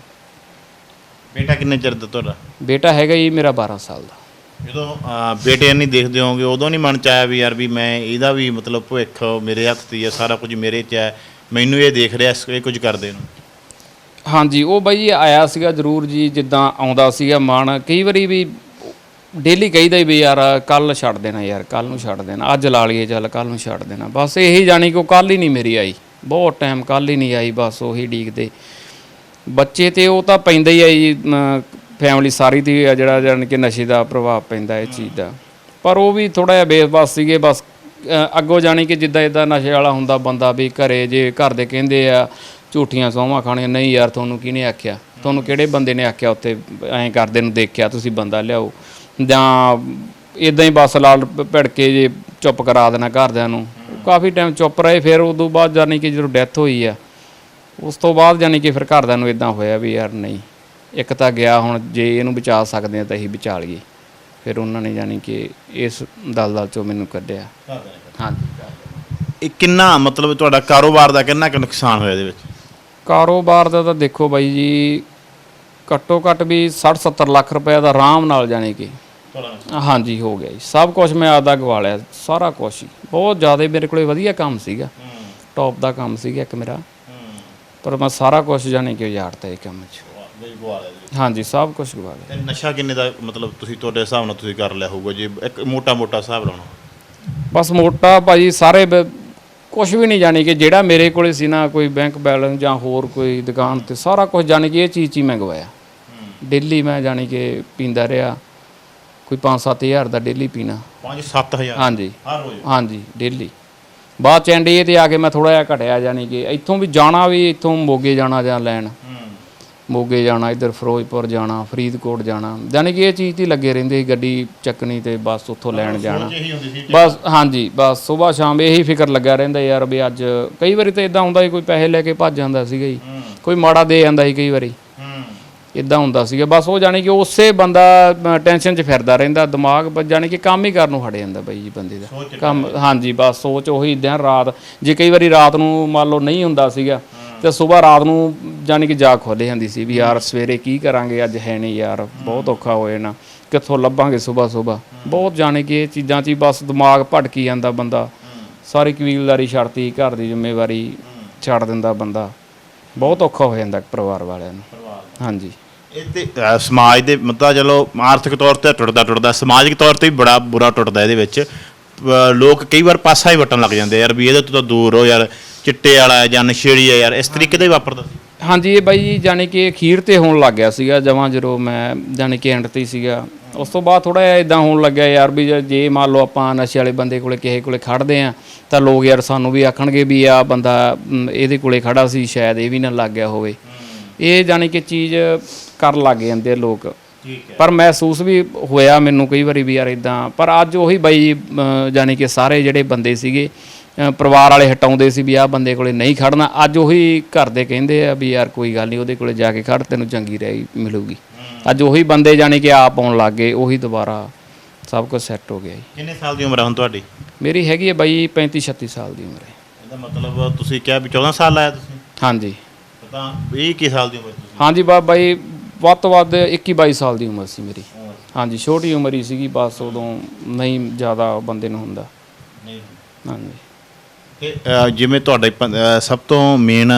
ਬੇਟਾ ਕਿੰਨੇ ਚਿਰ ਦਾ ਤੁਹਾਡਾ? ਬੇਟਾ ਹੈਗਾ ਜੀ ਮੇਰਾ 12 ਸਾਲ ਦਾ। ਜਦੋਂ ਬੇਟੇ ਨਹੀਂ ਦੇਖਦੇ ਹੋਗੇ, ਉਦੋਂ ਨਹੀਂ ਮਨ 'ਚ ਆਇਆ ਵੀ ਯਾਰ ਵੀ ਮੈਂ ਇਹਦਾ ਵੀ ਮਤਲਬ ਭਵਿੱਖ ਮੇਰੇ ਹੱਥ 'ਤੇ ਹੈ, ਸਾਰਾ ਕੁਝ ਮੇਰੇ 'ਚ ਹੈ, ਮੈਨੂੰ ਇਹ ਦੇਖ ਰਿਹਾ ਇਹ ਕੁਝ ਕਰਦੇ ਨੂੰ? ਹਾਂਜੀ, ਉਹ ਬਾਈ ਆਇਆ ਸੀਗਾ ਜ਼ਰੂਰ ਜੀ। ਜਿੱਦਾਂ ਆਉਂਦਾ ਸੀਗਾ ਮਨ, ਕਈ ਵਾਰੀ ਵੀ ਡੇਲੀ ਕਹੀਦਾ ਵੀ ਯਾਰ ਕੱਲ੍ਹ ਛੱਡ ਦੇਣਾ, ਯਾਰ ਕੱਲ੍ਹ ਨੂੰ ਛੱਡ ਦੇਣਾ, ਅੱਜ ਲਾ ਲਈਏ ਚੱਲ, ਕੱਲ੍ਹ ਨੂੰ ਛੱਡ ਦੇਣਾ। ਬਸ ਇਹੀ ਜਾਣੀ ਕਿ ਉਹ ਕੱਲ੍ਹ ਹੀ ਨਹੀਂ ਮੇਰੀ ਆਈ, ਬਹੁਤ ਟਾਈਮ ਕੱਲ੍ਹ ਹੀ ਨਹੀਂ ਆਈ। ਬਸ ਉਹੀ ਡੀਕਦੇ ਬੱਚੇ 'ਤੇ ਉਹ ਤਾਂ ਪੈਂਦਾ ਹੀ ਆ ਜੀ, ਫੈਮਿਲੀ ਸਾਰੀ 'ਤੇ ਆ ਜਿਹੜਾ ਜਾਣੀ ਕਿ ਨਸ਼ੇ ਦਾ ਪ੍ਰਭਾਵ ਪੈਂਦਾ ਇਹ ਚੀਜ਼ ਦਾ। ਪਰ ਉਹ ਵੀ ਥੋੜ੍ਹਾ ਜਿਹਾ ਬੇਵਸ ਸੀਗੇ। ਬਸ ਅੱਗੋਂ ਜਾਣੀ ਕਿ ਜਿੱਦਾਂ ਇੱਦਾਂ ਨਸ਼ੇ ਵਾਲਾ ਹੁੰਦਾ ਬੰਦਾ ਵੀ ਘਰੇ ਜੇ ਘਰ ਦੇ ਕਹਿੰਦੇ ਆ ਝੂਠੀਆਂ ਸਹੁੰਆਂ ਖਾਣੀਆਂ, ਨਹੀਂ ਯਾਰ ਤੁਹਾਨੂੰ ਕਿਹਨੇ ਆਖਿਆ, ਤੁਹਾਨੂੰ ਕਿਹੜੇ ਬੰਦੇ ਨੇ ਆਖਿਆ ਉੱਥੇ ਐਂ ਕਰਦੇ ਨੂੰ ਦੇਖਿਆ, ਤੁਸੀਂ ਬੰਦਾ ਲਿਆਓ, ਜਾਂ ਇੱਦਾਂ ਹੀ ਬਸ ਲਾਲ ਭਿੜਕੇ ਜੇ ਚੁੱਪ ਕਰਾ ਦੇਣਾ ਘਰਦਿਆਂ ਨੂੰ। ਕਾਫੀ ਟਾਈਮ ਚੁੱਪ ਰਹੇ। ਫਿਰ ਉਦੋਂ ਬਾਅਦ ਜਾਣੀ ਕਿ ਜਦੋਂ ਡੈਥ ਹੋਈ ਆ, ਉਸ ਤੋਂ ਬਾਅਦ ਜਾਣੀ ਕਿ ਫਿਰ ਘਰਦਿਆਂ ਨੂੰ ਇੱਦਾਂ ਹੋਇਆ ਵੀ ਯਾਰ ਨਹੀਂ, ਇੱਕ ਤਾਂ ਗਿਆ, ਹੁਣ ਜੇ ਇਹਨੂੰ ਬਚਾ ਸਕਦੇ ਆ ਤਾਂ ਅਸੀਂ ਬਚਾ ਲਈਏ। ਫਿਰ ਉਹਨਾਂ ਨੇ ਜਾਣੀ ਕਿ ਇਸ ਦਲਦਲ 'ਚੋਂ ਮੈਨੂੰ ਕੱਢਿਆ। ਹਾਂਜੀ। ਇਹ ਕਿੰਨਾ ਮਤਲਬ ਤੁਹਾਡਾ ਕਾਰੋਬਾਰ ਦਾ ਕਿੰਨਾ ਕੁ ਨੁਕਸਾਨ ਹੋਇਆ ਇਹਦੇ ਵਿੱਚ? ਕਾਰੋਬਾਰ ਦਾ ਤਾਂ ਦੇਖੋ ਬਾਈ ਜੀ, ਘੱਟੋ ਘੱਟ ਵੀ 60-70 ਲੱਖ ਰੁਪਏ ਦਾ ਆਰਾਮ ਨਾਲ ਜਾਣੀ ਕਿ ਹਾਂਜੀ ਹੋ ਗਿਆ ਜੀ। ਸਭ ਕੁਝ ਮੈਂ ਆਪਦਾ ਗਵਾ ਲਿਆ, ਸਾਰਾ ਕੁਛ ਹੀ। ਬਹੁਤ ਜ਼ਿਆਦਾ ਮੇਰੇ ਕੋਲ ਵਧੀਆ ਕੰਮ ਸੀਗਾ, ਟੌਪ ਦਾ ਕੰਮ ਸੀਗਾ ਇੱਕ ਮੇਰਾ, ਪਰ ਮੈਂ ਸਾਰਾ ਕੁਝ ਜਾਣੀ ਕਿ ਉਜਾੜਤਾ ਇਹ ਕੰਮ 'ਚ। ਗਵਾ ਲਿਆ ਜੀ। ਹਾਂਜੀ ਸਭ ਕੁਝ ਗਵਾ ਲਿਆ। ਤੇ ਨਸ਼ਾ ਕਿੰਨੇ ਦਾ ਮਤਲਬ ਤੁਸੀਂ ਤੁਹਾਡੇ ਹਿਸਾਬ ਨਾਲ ਤੁਸੀਂ ਕਰ ਲਿਆ ਹੋਊਗਾ ਜੀ, ਇੱਕ ਮੋਟਾ ਹਿਸਾਬ ਲਾਉਣਾ? ਬਸ ਮੋਟਾ ਭਾਜੀ ਸਾਰੇ ਕੁਝ ਵੀ ਨਹੀਂ, ਜਾਣੀ ਕਿ ਜਿਹੜਾ ਮੇਰੇ ਕੋਲੇ ਸੀ ਨਾ, ਕੋਈ ਬੈਂਕ ਬੈਲੈਂਸ ਜਾਂ ਹੋਰ ਕੋਈ ਦੁਕਾਨ ਤੇ ਸਾਰਾ ਕੁਝ, ਜਾਣੀ ਕਿ ਇਹ ਚੀਜ਼ ਹੀ ਮੈਂ ਗਵਾਇਆ। ਡੇਲੀ ਮੈਂ ਜਾਣੀ ਕਿ ਪੀਂਦਾ ਰਿਹਾ, ਕੋਈ 5-7 ਹਜ਼ਾਰ ਦਾ ਡੇਲੀ ਪੀਣਾ। 5-7 ਹਜ਼ਾਰ? ਹਾਂਜੀ ਹਰ ਰੋਜ਼? ਹਾਂਜੀ ਡੇਲੀ। ਬਾਅਦ ਚ ਐਨਡੀਏ ਤੇ ਆ ਕੇ ਮੈਂ ਥੋੜਾ ਜਿਹਾ ਘਟਿਆ, ਜਾਣੀ ਕਿ ਇੱਥੋਂ ਵੀ ਜਾਣਾ, ਵੀ ਇੱਥੋਂ ਮੋਗੇ ਜਾਣਾ ਜਾਂ ਲੈਣ, ਮੋਗੇ ਜਾਣਾ, ਇੱਧਰ ਫਿਰੋਜ਼ਪੁਰ ਜਾਣਾ, ਫਰੀਦਕੋਟ ਜਾਣਾ, ਜਾਣੀ ਕਿ ਇਹ ਚੀਜ਼ ਤੇ ਲੱਗੇ ਰਹਿੰਦੇ ਸੀ, ਗੱਡੀ ਚੱਕਣੀ ਤੇ ਬਸ ਉੱਥੋਂ ਲੈਣ ਜਾਣਾ। ਬਸ ਹਾਂਜੀ, ਬਸ ਸੁਬਾਹ ਸ਼ਾਮ ਇਹੀ ਫਿਕਰ ਲੱਗਾ ਰਹਿੰਦਾ ਯਾਰ ਵੀ ਅੱਜ। ਕਈ ਵਾਰੀ ਤਾਂ ਇਦਾਂ ਹੁੰਦਾ ਸੀ ਕੋਈ ਪੈਸੇ ਲੈ ਕੇ ਭੱਜ ਜਾਂਦਾ ਸੀਗਾ ਜੀ, ਕੋਈ ਮਾੜਾ ਦੇ ਜਾਂਦਾ ਸੀ ਕਈ ਵਾਰੀ, ਇਦਾਂ ਹੁੰਦਾ ਸੀਗਾ। ਬਸ ਉਹ ਜਾਣੀ ਕਿ ਉਸੇ ਬੰਦਾ ਟੈਨਸ਼ਨ 'ਚ ਫਿਰਦਾ ਰਹਿੰਦਾ, ਦਿਮਾਗ ਜਾਣੀ ਕਿ ਕੰਮ ਹੀ ਕਰਨ ਨੂੰ ਹਟ ਜਾਂਦਾ ਬਾਈ ਜੀ ਬੰਦੇ ਦਾ ਕੰਮ। ਹਾਂਜੀ ਬਸ ਸੋਚ ਉਹੀ ਦਿਨ ਰਾਤ, ਜੇ ਕਈ ਵਾਰੀ ਰਾਤ ਨੂੰ ਮੰਨ ਲਓ ਨਹੀਂ ਹੁੰਦਾ ਸੀਗਾ ਤੇ ਸਵੇਰ ਰਾਤ ਨੂੰ ਜਾਣੀ ਕਿ ਜਾਗ ਖੋਲ੍ਹ ਜਾਂਦੀ ਸੀ ਵੀ ਯਾਰ ਸਵੇਰੇ ਕੀ ਕਰਾਂਗੇ, ਅੱਜ ਹੈ ਨਹੀਂ ਯਾਰ, ਬਹੁਤ ਔਖਾ ਹੋਏ ਨਾ, ਕਿੱਥੋਂ ਲੱਭਾਂਗੇ ਸੁਬਾਹ ਬਹੁਤ, ਜਾਣੀ ਕਿ ਇਹ ਚੀਜ਼ਾਂ 'ਚ ਹੀ ਬਸ ਦਿਮਾਗ ਭਟਕੀ ਜਾਂਦਾ ਬੰਦਾ। ਸਾਰੀ ਕਬੀਲਦਾਰੀ ਛੱਡਤੀ, ਘਰ ਦੀ ਜ਼ਿੰਮੇਵਾਰੀ ਛੱਡ ਦਿੰਦਾ ਬੰਦਾ, ਬਹੁਤ ਔਖਾ ਹੋ ਜਾਂਦਾ ਪਰਿਵਾਰ ਵਾਲਿਆਂ ਨੂੰ। ਹਾਂਜੀ ਇਹ ਤੇ ਸਮਾਜ ਦੇ ਮਤਲਬ ਚਲੋ ਆਰਥਿਕ ਤੌਰ ਤੇ ਟੁੱਟਦਾ, ਸਮਾਜਿਕ ਤੌਰ ਤੇ ਵੀ ਬੜਾ ਬੁਰਾ ਟੁੱਟਦਾ। ਇਹਦੇ ਵਿੱਚ ਲੋਕ ਕਈ ਵਾਰ ਪਾਸਾ ਹੀ ਵਟਣ ਲੱਗ ਜਾਂਦੇ ਯਾਰ ਵੀ ਇਹਦੇ ਤੋਂ ਤਾਂ ਦੂਰ ਹੋ ਯਾਰ, ਚਿੱਟੇ ਵਾਲਾ ਜਾਂ ਨਸ਼ੇੜੀ ਹੈ ਯਾਰ, ਇਸ ਤਰੀਕੇ ਦਾ ਹੀ ਵਾਪਰਦਾ। ਹਾਂਜੀ ਇਹ ਬਾਈ ਜੀ ਜਾਣੀ ਕਿ ਅਖੀਰ ਤੇ ਹੋਣ ਲੱਗ ਗਿਆ ਸੀਗਾ ਜਮਾਂ, ਜਦੋਂ ਮੈਂ ਜਾਣੀ ਕਿ ਐਂਡ ਤੇ ਸੀਗਾ। ਉਸ ਤੋਂ ਬਾਅਦ ਥੋੜਾ ਜਿਹਾ ਇਦਾਂ ਹੋਣ ਲੱਗਿਆ ਯਾਰ ਵੀ ਜੇ ਮੰਨ ਲਓ ਆਪਾਂ ਨਸ਼ੇ ਵਾਲੇ ਬੰਦੇ ਕੋਲੇ ਕਿਸੇ ਕੋਲੇ ਖੜਦੇ ਆ ਤਾਂ ਲੋਕ ਯਾਰ ਸਾਨੂੰ ਵੀ ਆਖਣਗੇ ਵੀ ਆਹ ਬੰਦਾ ਇਹਦੇ ਕੋਲੇ ਖੜਾ ਸੀ, ਸ਼ਾਇਦ ਇਹ ਵੀ ਨਾ ਲੱਗ ਗਿਆ ਹੋਵੇ। ਇਹ ਜਾਣੀ ਕਿ ਚੀਜ਼ ਕਰਨ ਲੱਗ ਜਾਂਦੇ ਲੋਕ। ਪਰ ਮਹਿਸੂਸ ਵੀ ਹੋਇਆ ਮੈਨੂੰ ਕਈ ਵਾਰੀ ਵੀ ਯਾਰ ਇਦਾਂ। ਪਰ ਅੱਜ ਉਹੀ ਬਾਈ ਜਾਣੀ ਕਿ ਸਾਰੇ ਜਿਹੜੇ ਬੰਦੇ ਸੀਗੇ ਪਰਿਵਾਰ ਵਾਲੇ ਹਟਾਉਂਦੇ ਸੀ ਵੀ ਆਹ ਬੰਦੇ ਕੋਲੇ ਨਹੀਂ ਖੜਨਾ, ਅੱਜ ਉਹੀ ਘਰ ਦੇ ਕਹਿੰਦੇ ਆ ਵੀ ਯਾਰ ਕੋਈ ਗੱਲ ਨਹੀਂ, ਉਹਦੇ ਕੋਲੇ ਜਾ ਕੇ ਖੜ, ਤੈਨੂੰ ਚੰਗੀ ਰਾਈ ਮਿਲੂਗੀ। ਅੱਜ ਉਹੀ ਬੰਦੇ ਜਾਣੀ ਕਿ ਆਪ ਆਉਣ ਲੱਗ ਗਏ, ਉਹੀ ਦੁਬਾਰਾ ਸਭ ਕੁਝ ਸੈੱਟ ਹੋ ਗਿਆ ਜੀ। ਕਿੰਨੇ ਸਾਲ ਦੀ ਉਮਰ ਹੈ ਹੁਣ ਤੁਹਾਡੀ? ਮੇਰੀ ਹੈਗੀ ਹੈ ਬਾਈ 35-36 ਸਾਲ ਦੀ ਉਮਰ ਹੈ। ਇਹਦਾ ਮਤਲਬ ਤੁਸੀਂ ਕਿਹਾ ਵੀ 14 ਸਾਲ ਲਾਇਆ ਤੁਸੀਂ? ਹਾਂਜੀ ਤਾਂ 21 ਸਾਲ ਦੀ ਉਮਰ ਤੁਸੀਂ? ਹਾਂਜੀ ਬਾਈ ਵੱਧ ਤੋਂ ਵੱਧ 21-22 ਸਾਲ ਦੀ ਉਮਰ ਸੀ ਮੇਰੀ। ਹਾਂਜੀ ਛੋਟੀ ਉਮਰ ਹੀ ਸੀਗੀ ਬਸ, ਉਦੋਂ ਨਹੀਂ ਜ਼ਿਆਦਾ ਬੰਦੇ ਨੂੰ ਹੁੰਦਾ। ਨਹੀਂ ਹਾਂਜੀ। ਤੇ ਜਿਵੇਂ ਤੁਹਾਡੇ ਸਭ ਤੋਂ ਮੇਨ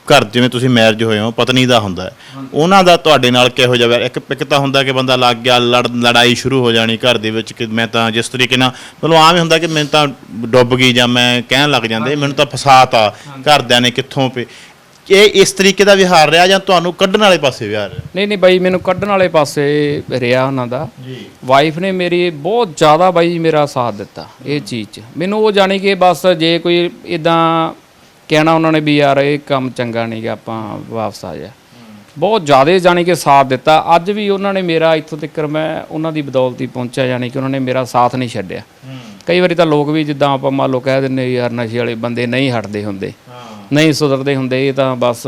ਘਰ, ਜਿਵੇਂ ਤੁਸੀਂ ਮੈਰਿਜ ਹੋਏ ਹੋ, ਪਤਨੀ ਦਾ ਹੁੰਦਾ, ਉਹਨਾਂ ਦਾ ਤੁਹਾਡੇ ਨਾਲ ਕਿਹੋ ਜਿਹਾ? ਇੱਕ ਤਾਂ ਹੁੰਦਾ ਕਿ ਬੰਦਾ ਲੱਗ ਗਿਆ, ਲੜਾਈ ਸ਼ੁਰੂ ਹੋ ਜਾਣੀ ਘਰ ਦੇ ਵਿੱਚ ਕਿ ਮੈਂ ਤਾਂ ਜਿਸ ਤਰੀਕੇ ਨਾਲ ਮਤਲਬ ਆਮ ਹੀ ਹੁੰਦਾ ਕਿ ਮੈਨੂੰ ਤਾਂ ਡੁੱਬ ਗਈ, ਜਾਂ ਮੈਂ ਕਹਿਣ ਲੱਗ ਜਾਂਦੇ ਮੈਨੂੰ ਤਾਂ ਫਸਾਤਾ ਘਰਦਿਆਂ ਨੇ, ਕਿੱਥੋਂ ਪੇ ਇਹ ਇਸ ਤਰੀਕੇ ਦਾ ਵਿਹਾਰ ਰਿਹਾ ਜਾਂ ਤੁਹਾਨੂੰ ਕੱਢਣ ਵਾਲੇ ਪਾਸੇ ਵਿਹਾਰ ਰਿਹਾ? ਨਹੀਂ ਬਾਈ ਮੈਨੂੰ ਕੱਢਣ ਵਾਲੇ ਪਾਸੇ ਰਿਹਾ ਉਹਨਾਂ ਦਾ ਜੀ। ਵਾਈਫ ਨੇ ਮੇਰੀ ਬਹੁਤ ਜ਼ਿਆਦਾ ਬਾਈ ਮੇਰਾ ਸਾਥ ਦਿੱਤਾ ਇਹ ਚੀਜ਼ 'ਚ। ਮੈਨੂੰ ਉਹ ਜਾਣੀ ਕਿ ਬਸ ਜੇ ਕੋਈ ਇੱਦਾਂ ਕਹਿਣਾ ਉਹਨਾਂ ਨੇ ਵੀ ਯਾਰ ਇਹ ਕੰਮ ਚੰਗਾ ਨਹੀਂ ਗਾ, ਆਪਾਂ ਵਾਪਸ ਆ ਜਾ, ਬਹੁਤ ਜ਼ਿਆਦਾ ਜਾਣੀ ਕਿ ਸਾਥ ਦਿੱਤਾ। ਅੱਜ ਵੀ ਉਹਨਾਂ ਨੇ ਮੇਰਾ ਇੱਥੋਂ ਤੱਕ, ਮੈਂ ਉਹਨਾਂ ਦੀ ਬਦੌਲਤ ਹੀ ਪਹੁੰਚਿਆ, ਜਾਣੀ ਕਿ ਉਹਨਾਂ ਨੇ ਮੇਰਾ ਸਾਥ ਨਹੀਂ ਛੱਡਿਆ। ਕਈ ਵਾਰੀ ਤਾਂ ਲੋਕ ਵੀ ਜਿੱਦਾਂ ਆਪਾਂ ਮੰਨ ਲਓ ਕਹਿ ਦਿੰਦੇ ਯਾਰ ਨਸ਼ੇ ਵਾਲੇ ਬੰਦੇ ਨਹੀਂ ਹਟਦੇ ਹੁੰਦੇ, ਨਹੀਂ ਸੁਧਰਦੇ ਹੁੰਦੇ, ਇਹ ਤਾਂ ਬਸ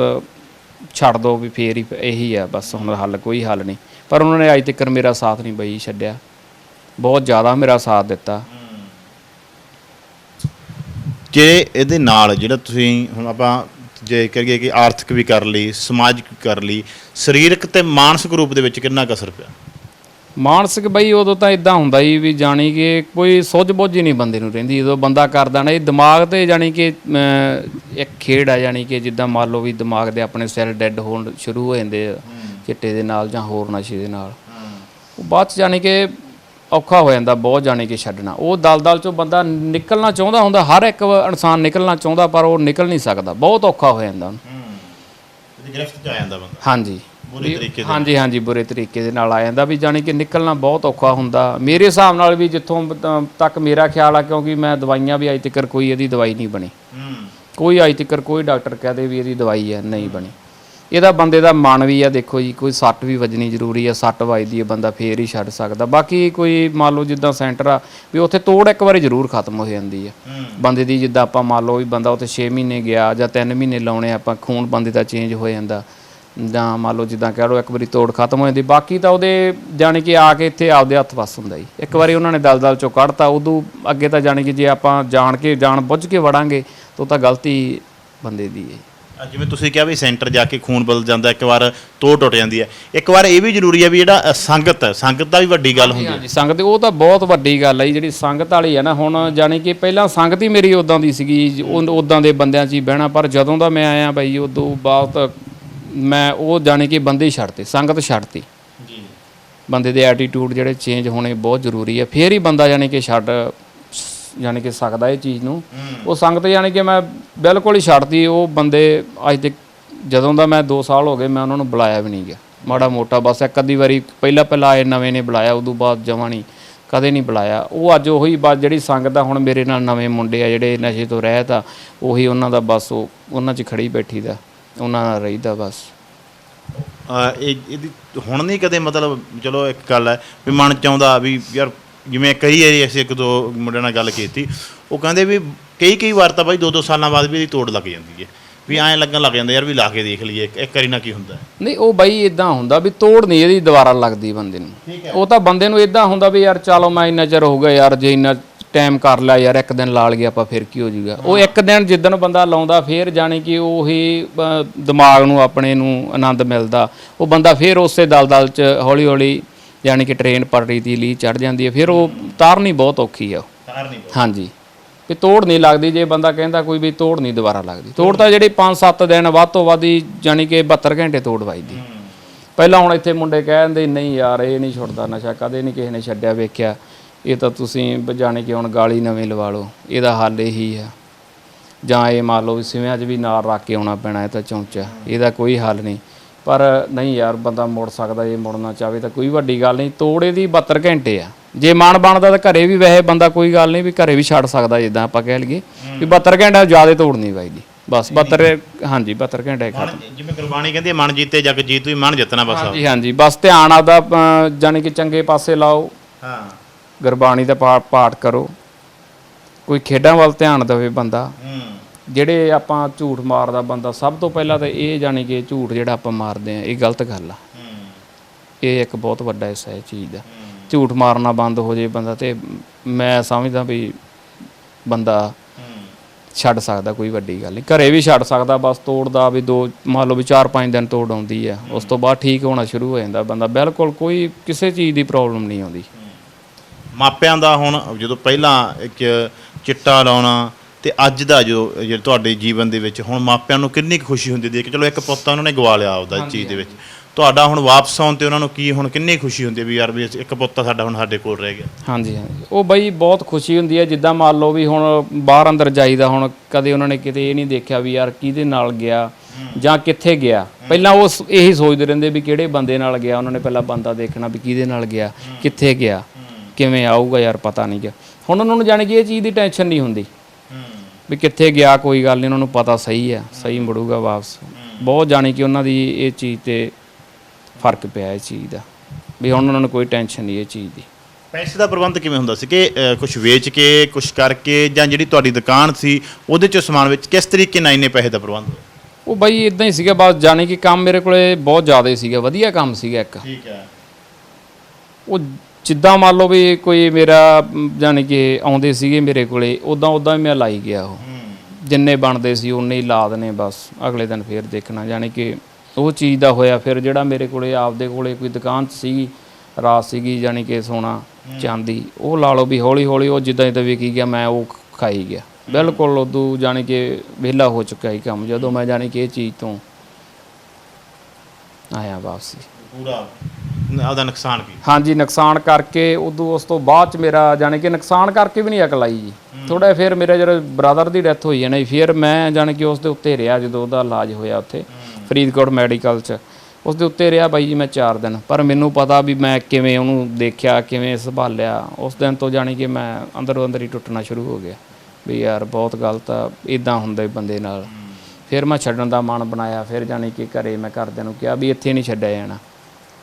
ਛੱਡ ਦੋ ਵੀ ਫੇਰ ਹੀ ਇਹੀ ਆ ਬਸ ਹੁਣ ਹੱਲ, ਕੋਈ ਹੱਲ ਨਹੀਂ। ਪਰ ਉਹਨਾਂ ਨੇ ਅੱਜ ਤੱਕ ਮੇਰਾ ਸਾਥ ਨਹੀਂ ਬਈ ਛੱਡਿਆ, ਬਹੁਤ ਜ਼ਿਆਦਾ ਮੇਰਾ ਸਾਥ ਦਿੱਤਾ। ਜੇ ਇਹਦੇ ਨਾਲ ਜਿਹੜਾ ਤੁਸੀਂ ਹੁਣ ਆਪਾਂ ਜੇ ਕਰੀਏ ਕਿ ਆਰਥਿਕ ਵੀ ਕਰ ਲਈ, ਸਮਾਜਿਕ ਵੀ ਕਰ ਲਈ, ਸਰੀਰਕ ਤੇ ਮਾਨਸਿਕ ਰੂਪ ਦੇ ਵਿੱਚ ਕਿੰਨਾ ਕੁ ਅਸਰ ਪਿਆ? ਮਾਨਸਿਕ ਬਈ ਉਦੋਂ ਤਾਂ ਇਦਾਂ ਹੁੰਦਾ ਹੀ ਵੀ ਜਾਣੀ ਕਿ ਕੋਈ ਸੁੱਝ ਬੁੱਝ ਹੀ ਨਹੀਂ ਬੰਦੇ ਨੂੰ ਰਹਿੰਦੀ ਜਦੋਂ ਬੰਦਾ ਕਰਦਾ ਨਾ। ਇਹ ਦਿਮਾਗ ਤੇ ਜਾਣੀ ਕਿ ਇੱਕ ਖੇਡ ਆ, ਜਾਣੀ ਕਿ ਜਿੱਦਾਂ ਮੰਨ ਲਓ ਵੀ ਦਿਮਾਗ ਦੇ ਆਪਣੇ ਸੈੱਲ ਡੈੱਡ ਹੋਣ ਸ਼ੁਰੂ ਹੋ ਜਾਂਦੇ ਆ ਚਿੱਟੇ ਦੇ ਨਾਲ ਜਾਂ ਹੋਰ ਨਸ਼ੇ ਦੇ ਨਾਲ, ਉਹ ਬਾਅਦ 'ਚ ਜਾਣੀ ਕਿ ਔਖਾ ਹੋ ਜਾਂਦਾ ਬਹੁਤ, ਜਾਣੀ ਕਿ ਛੱਡਣਾ। ਉਹ ਦਲਦਲ 'ਚੋਂ ਬੰਦਾ ਨਿਕਲਣਾ ਚਾਹੁੰਦਾ ਹੁੰਦਾ, ਹਰ ਇੱਕ ਇਨਸਾਨ ਨਿਕਲਣਾ ਚਾਹੁੰਦਾ, ਪਰ ਉਹ ਨਿਕਲ ਨਹੀਂ ਸਕਦਾ, ਬਹੁਤ ਔਖਾ ਹੋ ਜਾਂਦਾ ਉਹਨੂੰ। ਗ੍ਰਿਫਤ 'ਚ ਆ ਜਾਂਦਾ ਬੰਦਾ। ਹਾਂਜੀ ਬੁਰੇ ਤਰੀਕੇ ਦੇ। ਹਾਂਜੀ ਬੁਰੇ ਤਰੀਕੇ ਦੇ ਨਾਲ ਆ ਜਾਂਦਾ ਵੀ ਜਾਣੀ ਕਿ ਨਿਕਲਣਾ ਬਹੁਤ ਔਖਾ ਹੁੰਦਾ ਮੇਰੇ ਹਿਸਾਬ ਨਾਲ ਵੀ, ਜਿੱਥੋਂ ਤੱਕ ਮੇਰਾ ਖਿਆਲ ਆ। ਕਿਉਂਕਿ ਮੈਂ ਦਵਾਈਆਂ ਵੀ ਅੱਜ ਤੱਕ ਕੋਈ ਇਹਦੀ ਦਵਾਈ ਨਹੀਂ ਬਣੀ, ਕੋਈ ਅੱਜ ਤੱਕ ਕੋਈ ਡਾਕਟਰ ਕਹਦੇ ਵੀ ਇਹਦੀ ਦਵਾਈ ਹੈ, ਨਹੀਂ ਬਣੀ। ਇਹਦਾ ਬੰਦੇ ਦਾ ਮਨ ਵੀ ਆ, ਦੇਖੋ ਜੀ ਕੋਈ ਸੱਟ ਵੀ ਵੱਜਣੀ ਜ਼ਰੂਰੀ ਆ, ਸੱਟ ਵੱਜਦੀ ਹੈ ਬੰਦਾ ਫੇਰ ਹੀ ਛੱਡ ਸਕਦਾ। ਬਾਕੀ ਕੋਈ ਮੰਨ ਲਓ ਜਿੱਦਾਂ ਸੈਂਟਰ ਆ ਵੀ ਉੱਥੇ ਤੋੜ ਇੱਕ ਵਾਰੀ ਜ਼ਰੂਰ ਖਤਮ ਹੋ ਜਾਂਦੀ ਆ ਬੰਦੇ ਦੀ। ਜਿੱਦਾਂ ਆਪਾਂ ਮੰਨ ਲਓ ਵੀ ਬੰਦਾ ਉੱਥੇ 6 ਮਹੀਨੇ ਗਿਆ ਜਾਂ 3 ਮਹੀਨੇ ਲਾਉਣੇ, ਆਪਾਂ ਖੂਨ ਬੰਦੇ ਦਾ ਚੇਂਜ ਹੋ ਜਾਂਦਾ, ਜਾਂ ਮੰਨ ਲਓ ਜਿੱਦਾਂ ਕਹਿ ਲਓ ਇੱਕ ਵਾਰੀ ਤੋੜ ਖਤਮ ਹੋ ਜਾਂਦੀ। ਬਾਕੀ ਤਾਂ ਉਹਦੇ ਜਾਣੀ ਕਿ ਆ ਕੇ ਇੱਥੇ ਆਪਦੇ ਹੱਥ ਵੱਸ ਹੁੰਦਾ ਜੀ। ਇੱਕ ਵਾਰੀ ਉਹਨਾਂ ਨੇ ਦਲਦਲ ਚੋਂ ਕੱਢਤਾ, ਉਦੋਂ ਅੱਗੇ ਤਾਂ ਜਾਣੀ ਕਿ ਜੇ ਆਪਾਂ ਜਾਣ ਬੁੱਝ ਕੇ ਵੜਾਂਗੇ ਤਾਂ ਉਹ ਤਾਂ ਗਲਤੀ ਬੰਦੇ ਦੀ ਹੈ। ਜਿਵੇਂ ਤੁਸੀਂ ਕਿਹਾ ਵੀ ਸੈਂਟਰ ਜਾ ਕੇ ਖੂਨ ਬਦਲ ਜਾਂਦਾ, ਇੱਕ ਵਾਰ ਤੋੜ ਟੁੱਟ ਜਾਂਦੀ ਹੈ। ਇੱਕ ਵਾਰ ਇਹ ਵੀ ਜ਼ਰੂਰੀ ਹੈ ਵੀ ਜਿਹੜਾ ਸੰਗਤ ਹੈ, ਸੰਗਤ ਦਾ ਵੀ ਵੱਡੀ ਗੱਲ ਹੁੰਦੀ ਹੈ। ਹਾਂਜੀ ਸੰਗਤ ਉਹ ਤਾਂ ਬਹੁਤ ਵੱਡੀ ਗੱਲ ਹੈ ਜੀ, ਜਿਹੜੀ ਸੰਗਤ ਵਾਲੀ ਹੈ ਨਾ। ਹੁਣ ਜਾਣੀ ਕਿ ਪਹਿਲਾਂ ਸੰਗਤ ਹੀ ਮੇਰੀ ਉੱਦਾਂ ਦੀ ਸੀਗੀ, ਉੱਦਾਂ ਦੇ ਬੰਦਿਆਂ 'ਚ ਹੀ ਬਹਿਣਾ, ਪਰ ਜਦੋਂ ਦਾ ਮੈਂ ਆਇਆ ਬਾਈ ਉਦੋਂ ਬਾਅਦ ਮੈਂ ਉਹ ਜਾਣੀ ਕਿ ਬੰਦੇ ਹੀ ਛੱਡਤੇ, ਸੰਗਤ ਛੱਡਤੀ ਜੀ। ਬੰਦੇ ਦੇ ਐਟੀਟਿਊਡ ਜਿਹੜੇ ਚੇਂਜ ਹੋਣੇ ਬਹੁਤ ਜ਼ਰੂਰੀ ਹੈ, ਫਿਰ ਹੀ ਬੰਦਾ ਜਾਣੀ ਕਿ ਛੱਡ ਜਾਣੀ ਕਿ ਸਕਦਾ ਇਹ ਚੀਜ਼ ਨੂੰ। ਉਹ ਸੰਗਤ ਜਾਣੀ ਕਿ ਮੈਂ ਬਿਲਕੁਲ ਹੀ ਛੱਡਤੀ। ਉਹ ਬੰਦੇ ਅੱਜ ਤੱਕ ਜਦੋਂ ਦਾ ਮੈਂ 2 ਸਾਲ ਹੋ ਗਏ ਮੈਂ ਉਹਨਾਂ ਨੂੰ ਬੁਲਾਇਆ ਵੀ ਨਹੀਂ ਗਿਆ, ਮਾੜਾ ਮੋਟਾ ਬਸ ਇੱਕ ਅੱਧੀ ਵਾਰੀ ਪਹਿਲਾਂ ਆਏ ਨਵੇਂ ਨੇ ਬੁਲਾਇਆ, ਉਦੋਂ ਬਾਅਦ ਜਮਾਂ ਨਹੀਂ ਕਦੇ ਨਹੀਂ ਬੁਲਾਇਆ। ਉਹ ਅੱਜ ਉਹੀ ਬਸ ਜਿਹੜੀ ਸੰਗਤ ਆ, ਹੁਣ ਮੇਰੇ ਨਾਲ ਨਵੇਂ ਮੁੰਡੇ ਆ ਜਿਹੜੇ ਨਸ਼ੇ ਤੋਂ ਰਹਿਤ ਆ, ਉਹੀ ਉਹਨਾਂ ਦਾ ਬਸ ਉਹ ਉਹਨਾਂ 'ਚ ਖੜੀ ਬੈਠੀ ਦਾ, ਉਹਨਾਂ ਨਾਲ ਰਹੀਦਾ ਬਸ। ਇਹਦੀ ਹੁਣ ਨਹੀਂ ਕਦੇ ਮਤਲਬ, ਚਲੋ ਇੱਕ ਗੱਲ ਹੈ ਵੀ ਮਨ ਚਾਹੁੰਦਾ ਵੀ ਯਾਰ, ਜਿਵੇਂ ਕਈ ਵਾਰੀ ਅਸੀਂ 1-2 ਮੁੰਡਿਆਂ ਨਾਲ ਗੱਲ ਕੀਤੀ, ਉਹ ਕਹਿੰਦੇ ਵੀ ਕਈ ਵਾਰ ਤਾਂ ਬਾਈ 2-2 ਸਾਲਾਂ ਬਾਅਦ ਵੀ ਇਹਦੀ ਤੋੜ ਲੱਗ ਜਾਂਦੀ ਹੈ, ਵੀ ਐਂ ਲੱਗਣ ਲੱਗ ਜਾਂਦਾ ਯਾਰ ਵੀ ਲਾ ਕੇ ਦੇਖ ਲਈਏ ਇੱਕ ਵਾਰੀ ਨਾ ਕੀ ਹੁੰਦਾ। ਨਹੀਂ ਉਹ ਬਾਈ ਇਦਾਂ ਹੁੰਦਾ ਵੀ ਤੋੜ ਨਹੀਂ ਇਹਦੀ ਦੁਬਾਰਾ ਲੱਗਦੀ ਬੰਦੇ ਨੂੰ। ਉਹ ਤਾਂ ਬੰਦੇ ਨੂੰ ਇਦਾਂ ਹੁੰਦਾ ਵੀ ਯਾਰ ਚਲੋ ਮੈਂ ਇੰਨਾ ਚਿਰ ਹੋ ਗਿਆ ਯਾਰ, ਜੇ ਇੰਨਾ ਟਾਈਮ ਕਰ ਲਿਆ ਯਾਰ, ਇੱਕ ਦਿਨ ਲਾ ਲਈਏ ਆਪਾਂ ਫਿਰ ਕੀ ਹੋ ਜਾਊਗਾ। ਉਹ ਇੱਕ ਦਿਨ ਜਿੱਦਣ ਬੰਦਾ ਲਾਉਂਦਾ ਫਿਰ ਜਾਣੀ ਕਿ ਉਹੀ ਦਿਮਾਗ ਨੂੰ ਆਪਣੇ ਨੂੰ ਆਨੰਦ ਮਿਲਦਾ, ਉਹ ਬੰਦਾ ਫਿਰ ਉਸੇ ਦਲਦਲ 'ਚ ਹੌਲੀ ਹੌਲੀ ਜਾਣੀ ਕਿ ਟ੍ਰੇਨ ਪਟੜੀ ਦੀ ਲੀ ਚੜ੍ਹ ਜਾਂਦੀ ਹੈ, ਫਿਰ ਉਹ ਤਾਰਨੀ ਬਹੁਤ ਔਖੀ ਆ। ਹਾਂਜੀ ਵੀ ਤੋੜ ਨਹੀਂ ਲੱਗਦੀ। ਜੇ ਬੰਦਾ ਕਹਿੰਦਾ ਕੋਈ ਵੀ ਤੋੜ ਨਹੀਂ ਦੁਬਾਰਾ ਲੱਗਦੀ, ਤੋੜ ਤਾਂ ਜਿਹੜੀ 5-7 ਦਿਨ ਵੱਧ ਤੋਂ ਵੱਧ ਹੀ ਜਾਣੀ ਕਿ 72 ਘੰਟੇ ਤੋੜ ਵੱਜਦੀ। ਪਹਿਲਾਂ ਹੁਣ ਇੱਥੇ ਮੁੰਡੇ ਕਹਿੰਦੇ ਨਹੀਂ ਯਾਰ ਇਹ ਨਹੀਂ ਛੁੱਟਦਾ ਨਸ਼ਾ, ਕਦੇ ਨਹੀਂ ਕਿਸੇ ਨੇ ਛੱਡਿਆ ਵੇਖਿਆ, ਇਹ ਤਾਂ ਤੁਸੀਂ ਜਾਣੀ ਕਿ ਹੁਣ ਗਾਲੀ ਨਵੇਂ ਲਵਾ ਲਓ, ਇਹਦਾ ਹੱਲ ਇਹੀ ਆ, ਜਾਂ ਇਹ ਮੰਨ ਲਓ ਵੀ ਸਿਵਿਆਂ 'ਚ ਵੀ ਨਾਲ ਰੱਖ ਕੇ ਆਉਣਾ ਪੈਣਾ, ਇਹ ਤਾਂ ਚੌਂਚਾ, ਇਹਦਾ ਕੋਈ ਹੱਲ ਨਹੀਂ। ਪਰ ਨਹੀਂ ਯਾਰ ਬੰਦਾ ਮੁੜ ਸਕਦਾ, ਜੇ ਮੁੜਨਾ ਚਾਹਵੇ ਤਾਂ ਕੋਈ ਵੱਡੀ ਗੱਲ ਨਹੀਂ। ਤੋੜ ਇਹਦੀ 72 ਘੰਟੇ ਆ, ਜੇ ਮਨ ਬਣਦਾ ਤਾਂ ਘਰੇ ਵੀ ਵੈਸੇ ਬੰਦਾ ਕੋਈ ਗੱਲ ਨਹੀਂ ਵੀ ਘਰੇ ਵੀ ਛੱਡ ਸਕਦਾ, ਜਿੱਦਾਂ ਆਪਾਂ ਕਹਿ ਲਈਏ ਵੀ 72 ਘੰਟੇ ਜ਼ਿਆਦਾ ਤੋੜ ਨਹੀਂ ਵੱਜਦੀ ਬਸ। 72 ਹਾਂਜੀ 72 ਘੰਟੇ ਖਤਮ। ਜਿਵੇਂ ਗੁਰਬਾਣੀ ਕਹਿੰਦੀ ਮਨ ਜੀਤੇ ਜਗ ਜੀਤ, ਵੀ ਮਨ ਜਿੱਤਣਾ ਬਸ। ਹਾਂਜੀ ਹਾਂਜੀ ਬਸ ਧਿਆਨ ਆਪਦਾ ਜਾਣੀ ਕਿ ਚੰਗੇ ਪਾਸੇ ਲਾਓ, ਹਾਂ ਗੁਰਬਾਣੀ ਦਾ ਪਾਠ ਕਰੋ, ਕੋਈ ਖੇਡਾਂ ਵੱਲ ਧਿਆਨ ਦੇਵੇ ਬੰਦਾ। ਜਿਹੜੇ ਆਪਾਂ ਝੂਠ ਮਾਰਦਾ ਬੰਦਾ, ਸਭ ਤੋਂ ਪਹਿਲਾਂ ਤਾਂ ਇਹ ਜਾਣੀ ਕਿ ਝੂਠ ਜਿਹੜਾ ਆਪਾਂ ਮਾਰਦੇ ਆ ਇਹ ਗਲਤ ਗੱਲ ਆ। ਇਹ ਇੱਕ ਬਹੁਤ ਵੱਡਾ ਹਿੱਸਾ ਇਹ ਚੀਜ਼ ਦਾ। ਝੂਠ ਮਾਰਨਾ ਬੰਦ ਹੋ ਜੇ ਬੰਦਾ, ਤੇ ਮੈਂ ਸਮਝਦਾ ਵੀ ਬੰਦਾ ਛੱਡ ਸਕਦਾ, ਕੋਈ ਵੱਡੀ ਗੱਲ ਨਹੀਂ। ਘਰੇ ਵੀ ਛੱਡ ਸਕਦਾ, ਬਸ ਤੋੜਦਾ ਵੀ 2 ਮੰਨ ਲਓ ਵੀ 4-5 ਦਿਨ ਤੋੜ ਆਉਂਦੀ ਆ, ਉਸ ਤੋਂ ਬਾਅਦ ਠੀਕ ਹੋਣਾ ਸ਼ੁਰੂ ਹੋ ਜਾਂਦਾ ਬੰਦਾ, ਬਿਲਕੁਲ ਕੋਈ ਕਿਸੇ ਚੀਜ਼ ਦੀ ਪ੍ਰੋਬਲਮ ਨਹੀਂ ਆਉਂਦੀ। ਮਾਪਿਆਂ ਦਾ ਹੁਣ ਜਦੋਂ ਪਹਿਲਾਂ ਇੱਕ ਚਿੱਟਾ ਲਾਉਣਾ ਤੇ ਅੱਜ ਦਾ ਜੋ ਤੁਹਾਡੇ ਜੀਵਨ ਦੇ ਵਿੱਚ ਹੁਣ ਮਾਪਿਆਂ ਨੂੰ ਕਿੰਨੀ ਕੁ ਖੁਸ਼ੀ ਹੁੰਦੀ ਦੇਖ ਕੇ, ਚਲੋ ਇੱਕ ਪੁੱਤ ਉਹਨਾਂ ਨੇ ਗਵਾ ਲਿਆ ਆਪਦਾ ਚੀਜ਼ ਦੇ ਵਿੱਚ, ਤੁਹਾਡਾ ਹੁਣ ਵਾਪਸ ਆਉਣ ਤੇ ਉਹਨਾਂ ਨੂੰ ਕੀ ਹੁਣ ਕਿੰਨੀ ਖੁਸ਼ੀ ਹੁੰਦੀ ਵੀ ਯਾਰ ਵੀ ਇੱਕ ਪੁੱਤ ਸਾਡਾ ਹੁਣ ਸਾਡੇ ਕੋਲ ਰਹਿ ਗਿਆ। ਹਾਂਜੀ ਹਾਂਜੀ ਉਹ ਬਈ ਬਹੁਤ ਖੁਸ਼ੀ ਹੁੰਦੀ ਹੈ। ਜਿੱਦਾਂ ਮੰਨ ਲਓ ਵੀ ਹੁਣ ਬਾਹਰ ਅੰਦਰ ਜਾਈਦਾ, ਹੁਣ ਕਦੇ ਉਹਨਾਂ ਨੇ ਕਿਤੇ ਇਹ ਨਹੀਂ ਦੇਖਿਆ ਵੀ ਯਾਰ ਕਿਹਦੇ ਨਾਲ ਗਿਆ ਜਾਂ ਕਿੱਥੇ ਗਿਆ। ਪਹਿਲਾਂ ਉਹ ਇਹੀ ਸੋਚਦੇ ਰਹਿੰਦੇ ਵੀ ਕਿਹੜੇ ਬੰਦੇ ਨਾਲ ਗਿਆ, ਉਹਨਾਂ ਨੇ ਪਹਿਲਾਂ ਬੰਦਾ ਦੇਖਣਾ ਵੀ ਕਿਹਦੇ ਨਾਲ ਗਿਆ, ਕਿੱਥੇ ਗਿਆ, ਕਿਵੇਂ ਆਊਗਾ ਯਾਰ ਪਤਾ ਨਹੀਂ ਗਿਆ। ਹੁਣ ਉਹਨਾਂ ਨੂੰ ਜਾਣੀ ਕਿ ਇਹ ਚੀਜ਼ ਦੀ ਟੈਨਸ਼ਨ ਨਹੀਂ ਹੁੰਦੀ ਵੀ ਕਿੱਥੇ ਗਿਆ, ਕੋਈ ਗੱਲ ਨਹੀਂ, ਉਹਨਾਂ ਨੂੰ ਪਤਾ ਸਹੀ ਆ, ਸਹੀ ਮੁੜੂਗਾ ਵਾਪਸ। ਬਹੁਤ ਜਾਣੀ ਕਿ ਉਹਨਾਂ ਦੀ ਇਹ ਚੀਜ਼ ਤੇ ਫਰਕ ਪਿਆ ਇਸ ਚੀਜ਼ ਦਾ, ਵੀ ਹੁਣ ਉਹਨਾਂ ਨੂੰ ਕੋਈ ਟੈਨਸ਼ਨ ਨਹੀਂ ਇਹ ਚੀਜ਼ ਦੀ। ਪੈਸੇ ਦਾ ਪ੍ਰਬੰਧ ਕਿਵੇਂ ਹੁੰਦਾ ਸੀ ਕਿ ਕੁਝ ਵੇਚ ਕੇ ਕੁਝ ਕਰਕੇ, ਜਾਂ ਜਿਹੜੀ ਤੁਹਾਡੀ ਦੁਕਾਨ ਸੀ ਉਹਦੇ ਚੋਂ ਸਮਾਨ ਵਿੱਚ ਕਿਸ ਤਰੀਕੇ ਨਾਲ ਇੰਨੇ ਪੈਸੇ ਦਾ ਪ੍ਰਬੰਧ? ਉਹ ਬਾਈ ਇਦਾਂ ਹੀ ਸੀਗਾ ਬਸ, ਜਾਣੀ ਕਿ ਕੰਮ ਮੇਰੇ ਕੋਲੇ ਬਹੁਤ ਜ਼ਿਆਦਾ ਸੀਗਾ, ਵਧੀਆ ਕੰਮ ਸੀਗਾ ਇੱਕ। ਠੀਕ ਹੈ। ਉਹ ਜਿੱਦਾਂ ਮੰਨ ਲਓ ਵੀ ਕੋਈ ਮੇਰਾ ਜਾਣੀ ਕਿ ਆਉਂਦੇ ਸੀਗੇ ਮੇਰੇ ਕੋਲੇ, ਉੱਦਾਂ ਹੀ ਮੈਂ ਲਾਈ ਗਿਆ। ਉਹ ਜਿੰਨੇ ਬਣਦੇ ਸੀ ਉਨੇ ਹੀ ਲਾ ਦੇਣੇ ਬਸ, ਅਗਲੇ ਦਿਨ ਫੇਰ ਦੇਖਣਾ। ਜਾਣੀ ਕਿ ਉਹ ਚੀਜ਼ ਦਾ ਹੋਇਆ। ਫਿਰ ਜਿਹੜਾ ਮੇਰੇ ਕੋਲੇ ਆਪਦੇ ਕੋਲੇ ਕੋਈ ਦੁਕਾਨ 'ਚ ਸੀਗੀ ਰਾਤ ਸੀਗੀ, ਜਾਣੀ ਕਿ ਸੋਨਾ ਚਾਂਦੀ, ਉਹ ਲਾ ਲਓ ਵੀ ਹੌਲੀ ਹੌਲੀ ਉਹ ਜਿੱਦਾਂ ਜਿੱਦਾਂ ਵਿਕੀ ਗਿਆ ਮੈਂ ਉਹ ਖਾਈ ਗਿਆ ਬਿਲਕੁਲ। ਉਦੋਂ ਜਾਣੀ ਕਿ ਵਿਹਲਾ ਹੋ ਚੁੱਕਾ ਸੀ ਕੰਮ, ਜਦੋਂ ਮੈਂ ਜਾਣੀ ਕਿ ਇਹ ਚੀਜ਼ ਤੋਂ ਆਇਆ ਵਾਪਸੀ। ਪੂਰਾ ਆਪਦਾ ਨੁਕਸਾਨ ਕੀ? ਹਾਂਜੀ ਨੁਕਸਾਨ ਕਰਕੇ ਉਦੋਂ ਉਸ ਤੋਂ ਬਾਅਦ 'ਚ ਮੇਰਾ ਜਾਣੀ ਕਿ ਨੁਕਸਾਨ ਕਰਕੇ ਵੀ ਨਹੀਂ ਅਕਲ ਆਈ ਜੀ ਥੋੜ੍ਹਾ। ਫਿਰ ਮੇਰੇ ਜਦੋਂ ਬ੍ਰਦਰ ਦੀ ਡੈਥ ਹੋਈ ਹੈ ਨਾ, ਫਿਰ ਮੈਂ ਜਾਣੀ ਕਿ ਉਸ ਦੇ ਉੱਤੇ ਰਿਹਾ। ਜਦੋਂ ਉਹਦਾ ਇਲਾਜ ਹੋਇਆ ਉੱਥੇ ਫਰੀਦਕੋਟ ਮੈਡੀਕਲ 'ਚ, ਉਸ ਦੇ ਉੱਤੇ ਰਿਹਾ ਬਾਈ ਜੀ ਮੈਂ 4 ਦਿਨ। ਪਰ ਮੈਨੂੰ ਪਤਾ ਵੀ ਮੈਂ ਕਿਵੇਂ ਉਹਨੂੰ ਦੇਖਿਆ, ਕਿਵੇਂ ਸੰਭਾਲਿਆ, ਉਸ ਦਿਨ ਤੋਂ ਜਾਣੀ ਕਿ ਮੈਂ ਅੰਦਰੋਂ ਅੰਦਰ ਹੀ ਟੁੱਟਣਾ ਸ਼ੁਰੂ ਹੋ ਗਿਆ ਵੀ ਯਾਰ ਬਹੁਤ ਗਲਤ ਆ, ਇੱਦਾਂ ਹੁੰਦਾ ਬੰਦੇ ਨਾਲ। ਫਿਰ ਮੈਂ ਛੱਡਣ ਦਾ ਮਨ ਬਣਾਇਆ। ਫਿਰ ਜਾਣੀ ਕਿ ਘਰੇ ਮੈਂ ਘਰਦਿਆਂ ਨੂੰ ਕਿਹਾ ਵੀ ਇੱਥੇ ਨਹੀਂ ਛੱਡਿਆ ਜਾਣਾ,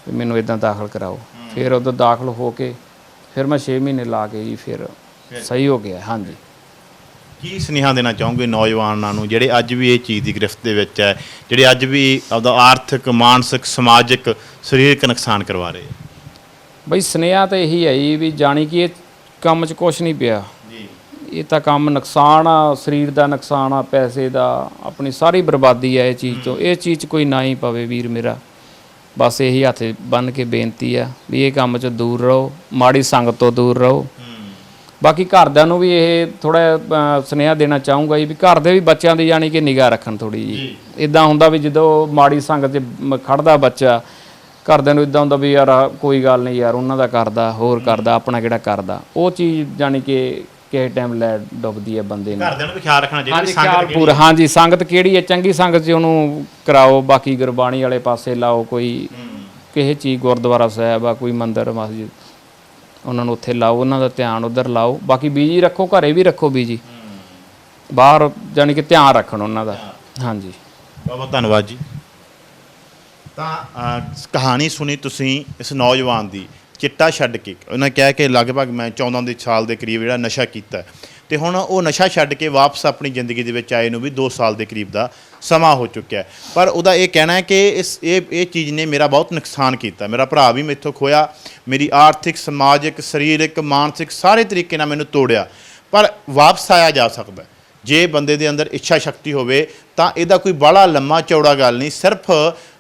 ਵੀ ਮੈਨੂੰ ਇੱਦਾਂ ਦਾਖਲ ਕਰਾਓ। ਫਿਰ ਉਦੋਂ ਦਾਖਲ ਹੋ ਕੇ ਫਿਰ ਮੈਂ 6 ਮਹੀਨੇ ਲਾ ਕੇ ਜੀ ਫਿਰ ਸਹੀ ਹੋ ਗਿਆ। ਹਾਂਜੀ। ਕੀ ਸੁਨੇਹਾ ਦੇਣਾ ਚਾਹੋਗੇ ਨੌਜਵਾਨਾਂ ਨੂੰ ਜਿਹੜੇ ਅੱਜ ਵੀ ਇਹ ਚੀਜ਼ ਦੀ ਗ੍ਰਿਫਤ ਦੇ ਵਿੱਚ ਹੈ, ਜਿਹੜੇ ਅੱਜ ਵੀ ਆਪਦਾ ਆਰਥਿਕ, ਮਾਨਸਿਕ, ਸਮਾਜਿਕ, ਸਰੀਰਕ ਨੁਕਸਾਨ ਕਰਵਾ ਰਹੇ? ਬਈ ਸੁਨੇਹਾ ਤਾਂ ਇਹੀ ਹੈ ਜੀ ਵੀ ਜਾਣੀ ਕਿ ਇਹ ਕੰਮ 'ਚ ਕੁਛ ਨਹੀਂ ਪਿਆ ਜੀ। ਇਹ ਤਾਂ ਕੰਮ ਨੁਕਸਾਨ ਆ, ਸਰੀਰ ਦਾ ਨੁਕਸਾਨ ਆ, ਪੈਸੇ ਦਾ, ਆਪਣੀ ਸਾਰੀ ਬਰਬਾਦੀ ਹੈ ਇਹ ਚੀਜ਼ ਤੋਂ। ਇਹ ਚੀਜ਼ 'ਚ ਕੋਈ ਨਾ ਹੀ ਪਵੇ ਵੀਰ ਮੇਰਾ, ਬਸ ਇਹੀ ਹੱਥ ਬੰਨ੍ਹ ਕੇ ਬੇਨਤੀ ਆ ਵੀ ਇਹ ਕੰਮ 'ਚ ਦੂਰ ਰਹੋ, ਮਾੜੀ ਸੰਗਤ ਤੋਂ ਦੂਰ ਰਹੋ। ਬਾਕੀ ਘਰਦਿਆਂ ਨੂੰ ਵੀ ਇਹ ਥੋੜਾ ਸੁਨੇਹਾ ਦੇਣਾ ਚਾਹੂੰਗਾ ਜੀ ਵੀ ਘਰ ਦੇ ਵੀ ਬੱਚਿਆਂ ਦੀ ਯਾਨੀ ਕਿ ਨਿਗਾਹ ਰੱਖਣ ਥੋੜੀ ਜੀ। ਇਦਾਂ ਹੁੰਦਾ ਵੀ ਜਦੋਂ ਮਾੜੀ ਸੰਗਤ 'ਚ ਖੜਦਾ ਬੱਚਾ, ਘਰਦਿਆਂ ਨੂੰ ਇਦਾਂ ਹੁੰਦਾ ਵੀ ਯਾਰ ਕੋਈ ਗੱਲ ਨਹੀਂ ਯਾਰ ਉਹਨਾਂ ਦਾ ਕਰਦਾ, ਹੋਰ ਕਰਦਾ, ਆਪਣਾ ਕਿਹੜਾ ਕਰਦਾ। ਉਹ ਚੀਜ਼ ਯਾਨੀ ਕਿ ਕਿਸੇ ਟਾਈਮ ਲੈ ਡੁੱਬਦੀ ਹੈ ਬੰਦੇ ਨੂੰ। ਘਰਦਿਆਂ ਨੂੰ ਵੀ ਖਿਆਲ ਰੱਖਣਾ ਚਾਹੀਦਾ ਹਾਂਜੀ, ਖਿਆਲ ਪੂਰਾ। ਹਾਂਜੀ, ਸੰਗਤ ਕਿਹੜੀ ਹੈ, ਚੰਗੀ ਸੰਗਤ 'ਚ ਉਹਨੂੰ ਕਰਾਓ, ਬਾਕੀ ਗੁਰਬਾਣੀ ਵਾਲੇ ਪਾਸੇ ਲਾਓ, ਕੋਈ ਕਿਸੇ ਚੀਜ਼ ਗੁਰਦੁਆਰਾ ਸਾਹਿਬ ਆ, ਕੋਈ ਮੰਦਿਰ ਮਸਜਿਦ, ਉਹਨਾਂ ਨੂੰ ਉੱਥੇ ਲਾਓ, ਉਹਨਾਂ ਦਾ ਧਿਆਨ ਉੱਧਰ ਲਾਓ। ਬਾਕੀ ਬੀਜੀ ਰੱਖੋ, ਘਰੇ ਵੀ ਰੱਖੋ ਬੀਜੀ, ਬਾਹਰ ਜਾਣੀ ਕਿ ਧਿਆਨ ਰੱਖਣ ਉਹਨਾਂ ਦਾ। ਹਾਂਜੀ, ਬਹੁਤ ਬਹੁਤ ਧੰਨਵਾਦ ਜੀ। ਤਾਂ ਕਹਾਣੀ ਸੁਣੀ ਤੁਸੀਂ ਇਸ ਨੌਜਵਾਨ ਦੀ, ਚਿੱਟਾ ਛੱਡ ਕੇ। ਉਹਨਾਂ ਕਿਹਾ ਕਿ ਲਗਭਗ ਮੈਂ 14 ਸਾਲ ਦੇ ਕਰੀਬ ਜਿਹੜਾ ਨਸ਼ਾ ਕੀਤਾ, ਤੇ ਹੁਣ ਉਹ ਨਸ਼ਾ ਛੱਡ ਕੇ ਵਾਪਸ ਆਪਣੀ ਜ਼ਿੰਦਗੀ ਦੇ ਵਿੱਚ ਆਏ ਨੂੰ ਵੀ 2 ਸਾਲ ਦੇ ਕਰੀਬ ਦਾ ਸਮਾਂ ਹੋ ਚੁੱਕਿਆ। ਪਰ ਉਹਦਾ ਇਹ ਕਹਿਣਾ ਹੈ ਕਿ ਇਹ ਚੀਜ਼ ਨੇ ਮੇਰਾ ਬਹੁਤ ਨੁਕਸਾਨ ਕੀਤਾ, ਮੇਰਾ ਭਰਾ ਵੀ ਮੈਥੋਂ ਖੋਇਆ, ਮੇਰੀ ਆਰਥਿਕ, ਸਮਾਜਿਕ, ਸਰੀਰਕ, ਮਾਨਸਿਕ ਸਾਰੇ ਤਰੀਕੇ ਨਾਲ ਮੈਨੂੰ ਤੋੜਿਆ। ਪਰ ਵਾਪਸ ਆਇਆ ਜਾ ਸਕਦਾ ਜੇ ਬੰਦੇ ਦੇ ਅੰਦਰ ਇੱਛਾ ਸ਼ਕਤੀ ਹੋਵੇ। ਤਾਂ ਇਹਦਾ ਕੋਈ ਬੜਾ ਲੰਮਾ ਚੌੜਾ ਗੱਲ ਨਹੀਂ, ਸਿਰਫ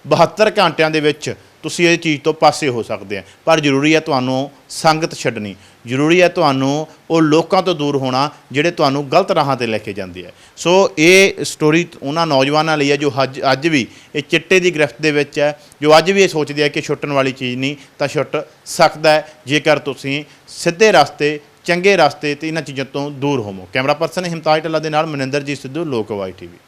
72 ਘੰਟਿਆਂ ਦੇ ਵਿੱਚ ਤੁਸੀਂ ਇਹ ਚੀਜ਼ ਤੋਂ ਪਾਸੇ ਹੋ ਸਕਦੇ ਆ। ਪਰ ਜ਼ਰੂਰੀ ਹੈ ਤੁਹਾਨੂੰ ਸੰਗਤ ਛੱਡਣੀ, ਜ਼ਰੂਰੀ ਹੈ ਤੁਹਾਨੂੰ ਉਹ ਲੋਕਾਂ ਤੋਂ ਦੂਰ ਹੋਣਾ ਜਿਹੜੇ ਤੁਹਾਨੂੰ ਗਲਤ ਰਾਹਾਂ ਤੇ ਲੈ ਕੇ ਜਾਂਦੇ ਆ। ਸੋ ਇਹ ਸਟੋਰੀ ਉਹਨਾਂ ਨੌਜਵਾਨਾਂ ਲਈ ਹੈ ਜੋ ਅੱਜ ਵੀ ਇਹ ਚਿੱਟੇ ਦੀ ਗ੍ਰਿਫਤ ਦੇ ਵਿੱਚ ਹੈ, ਜੋ ਅੱਜ ਵੀ ਇਹ ਸੋਚਦੇ ਆ ਕਿ ਛੁੱਟਣ ਵਾਲੀ ਚੀਜ਼ ਨਹੀਂ, ਤਾਂ ਛੁੱਟ ਸਕਦਾ ਹੈ ਜੇਕਰ ਤੁਸੀਂ ਸਿੱਧੇ ਰਸਤੇ, ਚੰਗੇ ਰਸਤੇ ਤੇ ਇਹਨਾਂ ਚੀਜ਼ਾਂ ਤੋਂ ਦੂਰ ਹੋਵੋ। ਕੈਮਰਾ ਪਰਸਨ ਹਿਮਤਾਜ ਟੱਲਾ ਦੇ ਨਾਲ ਮਨਿੰਦਰਜੀਤ ਸਿੱਧੂ, ਲੋਕ ਆਵਾਜ਼ TV।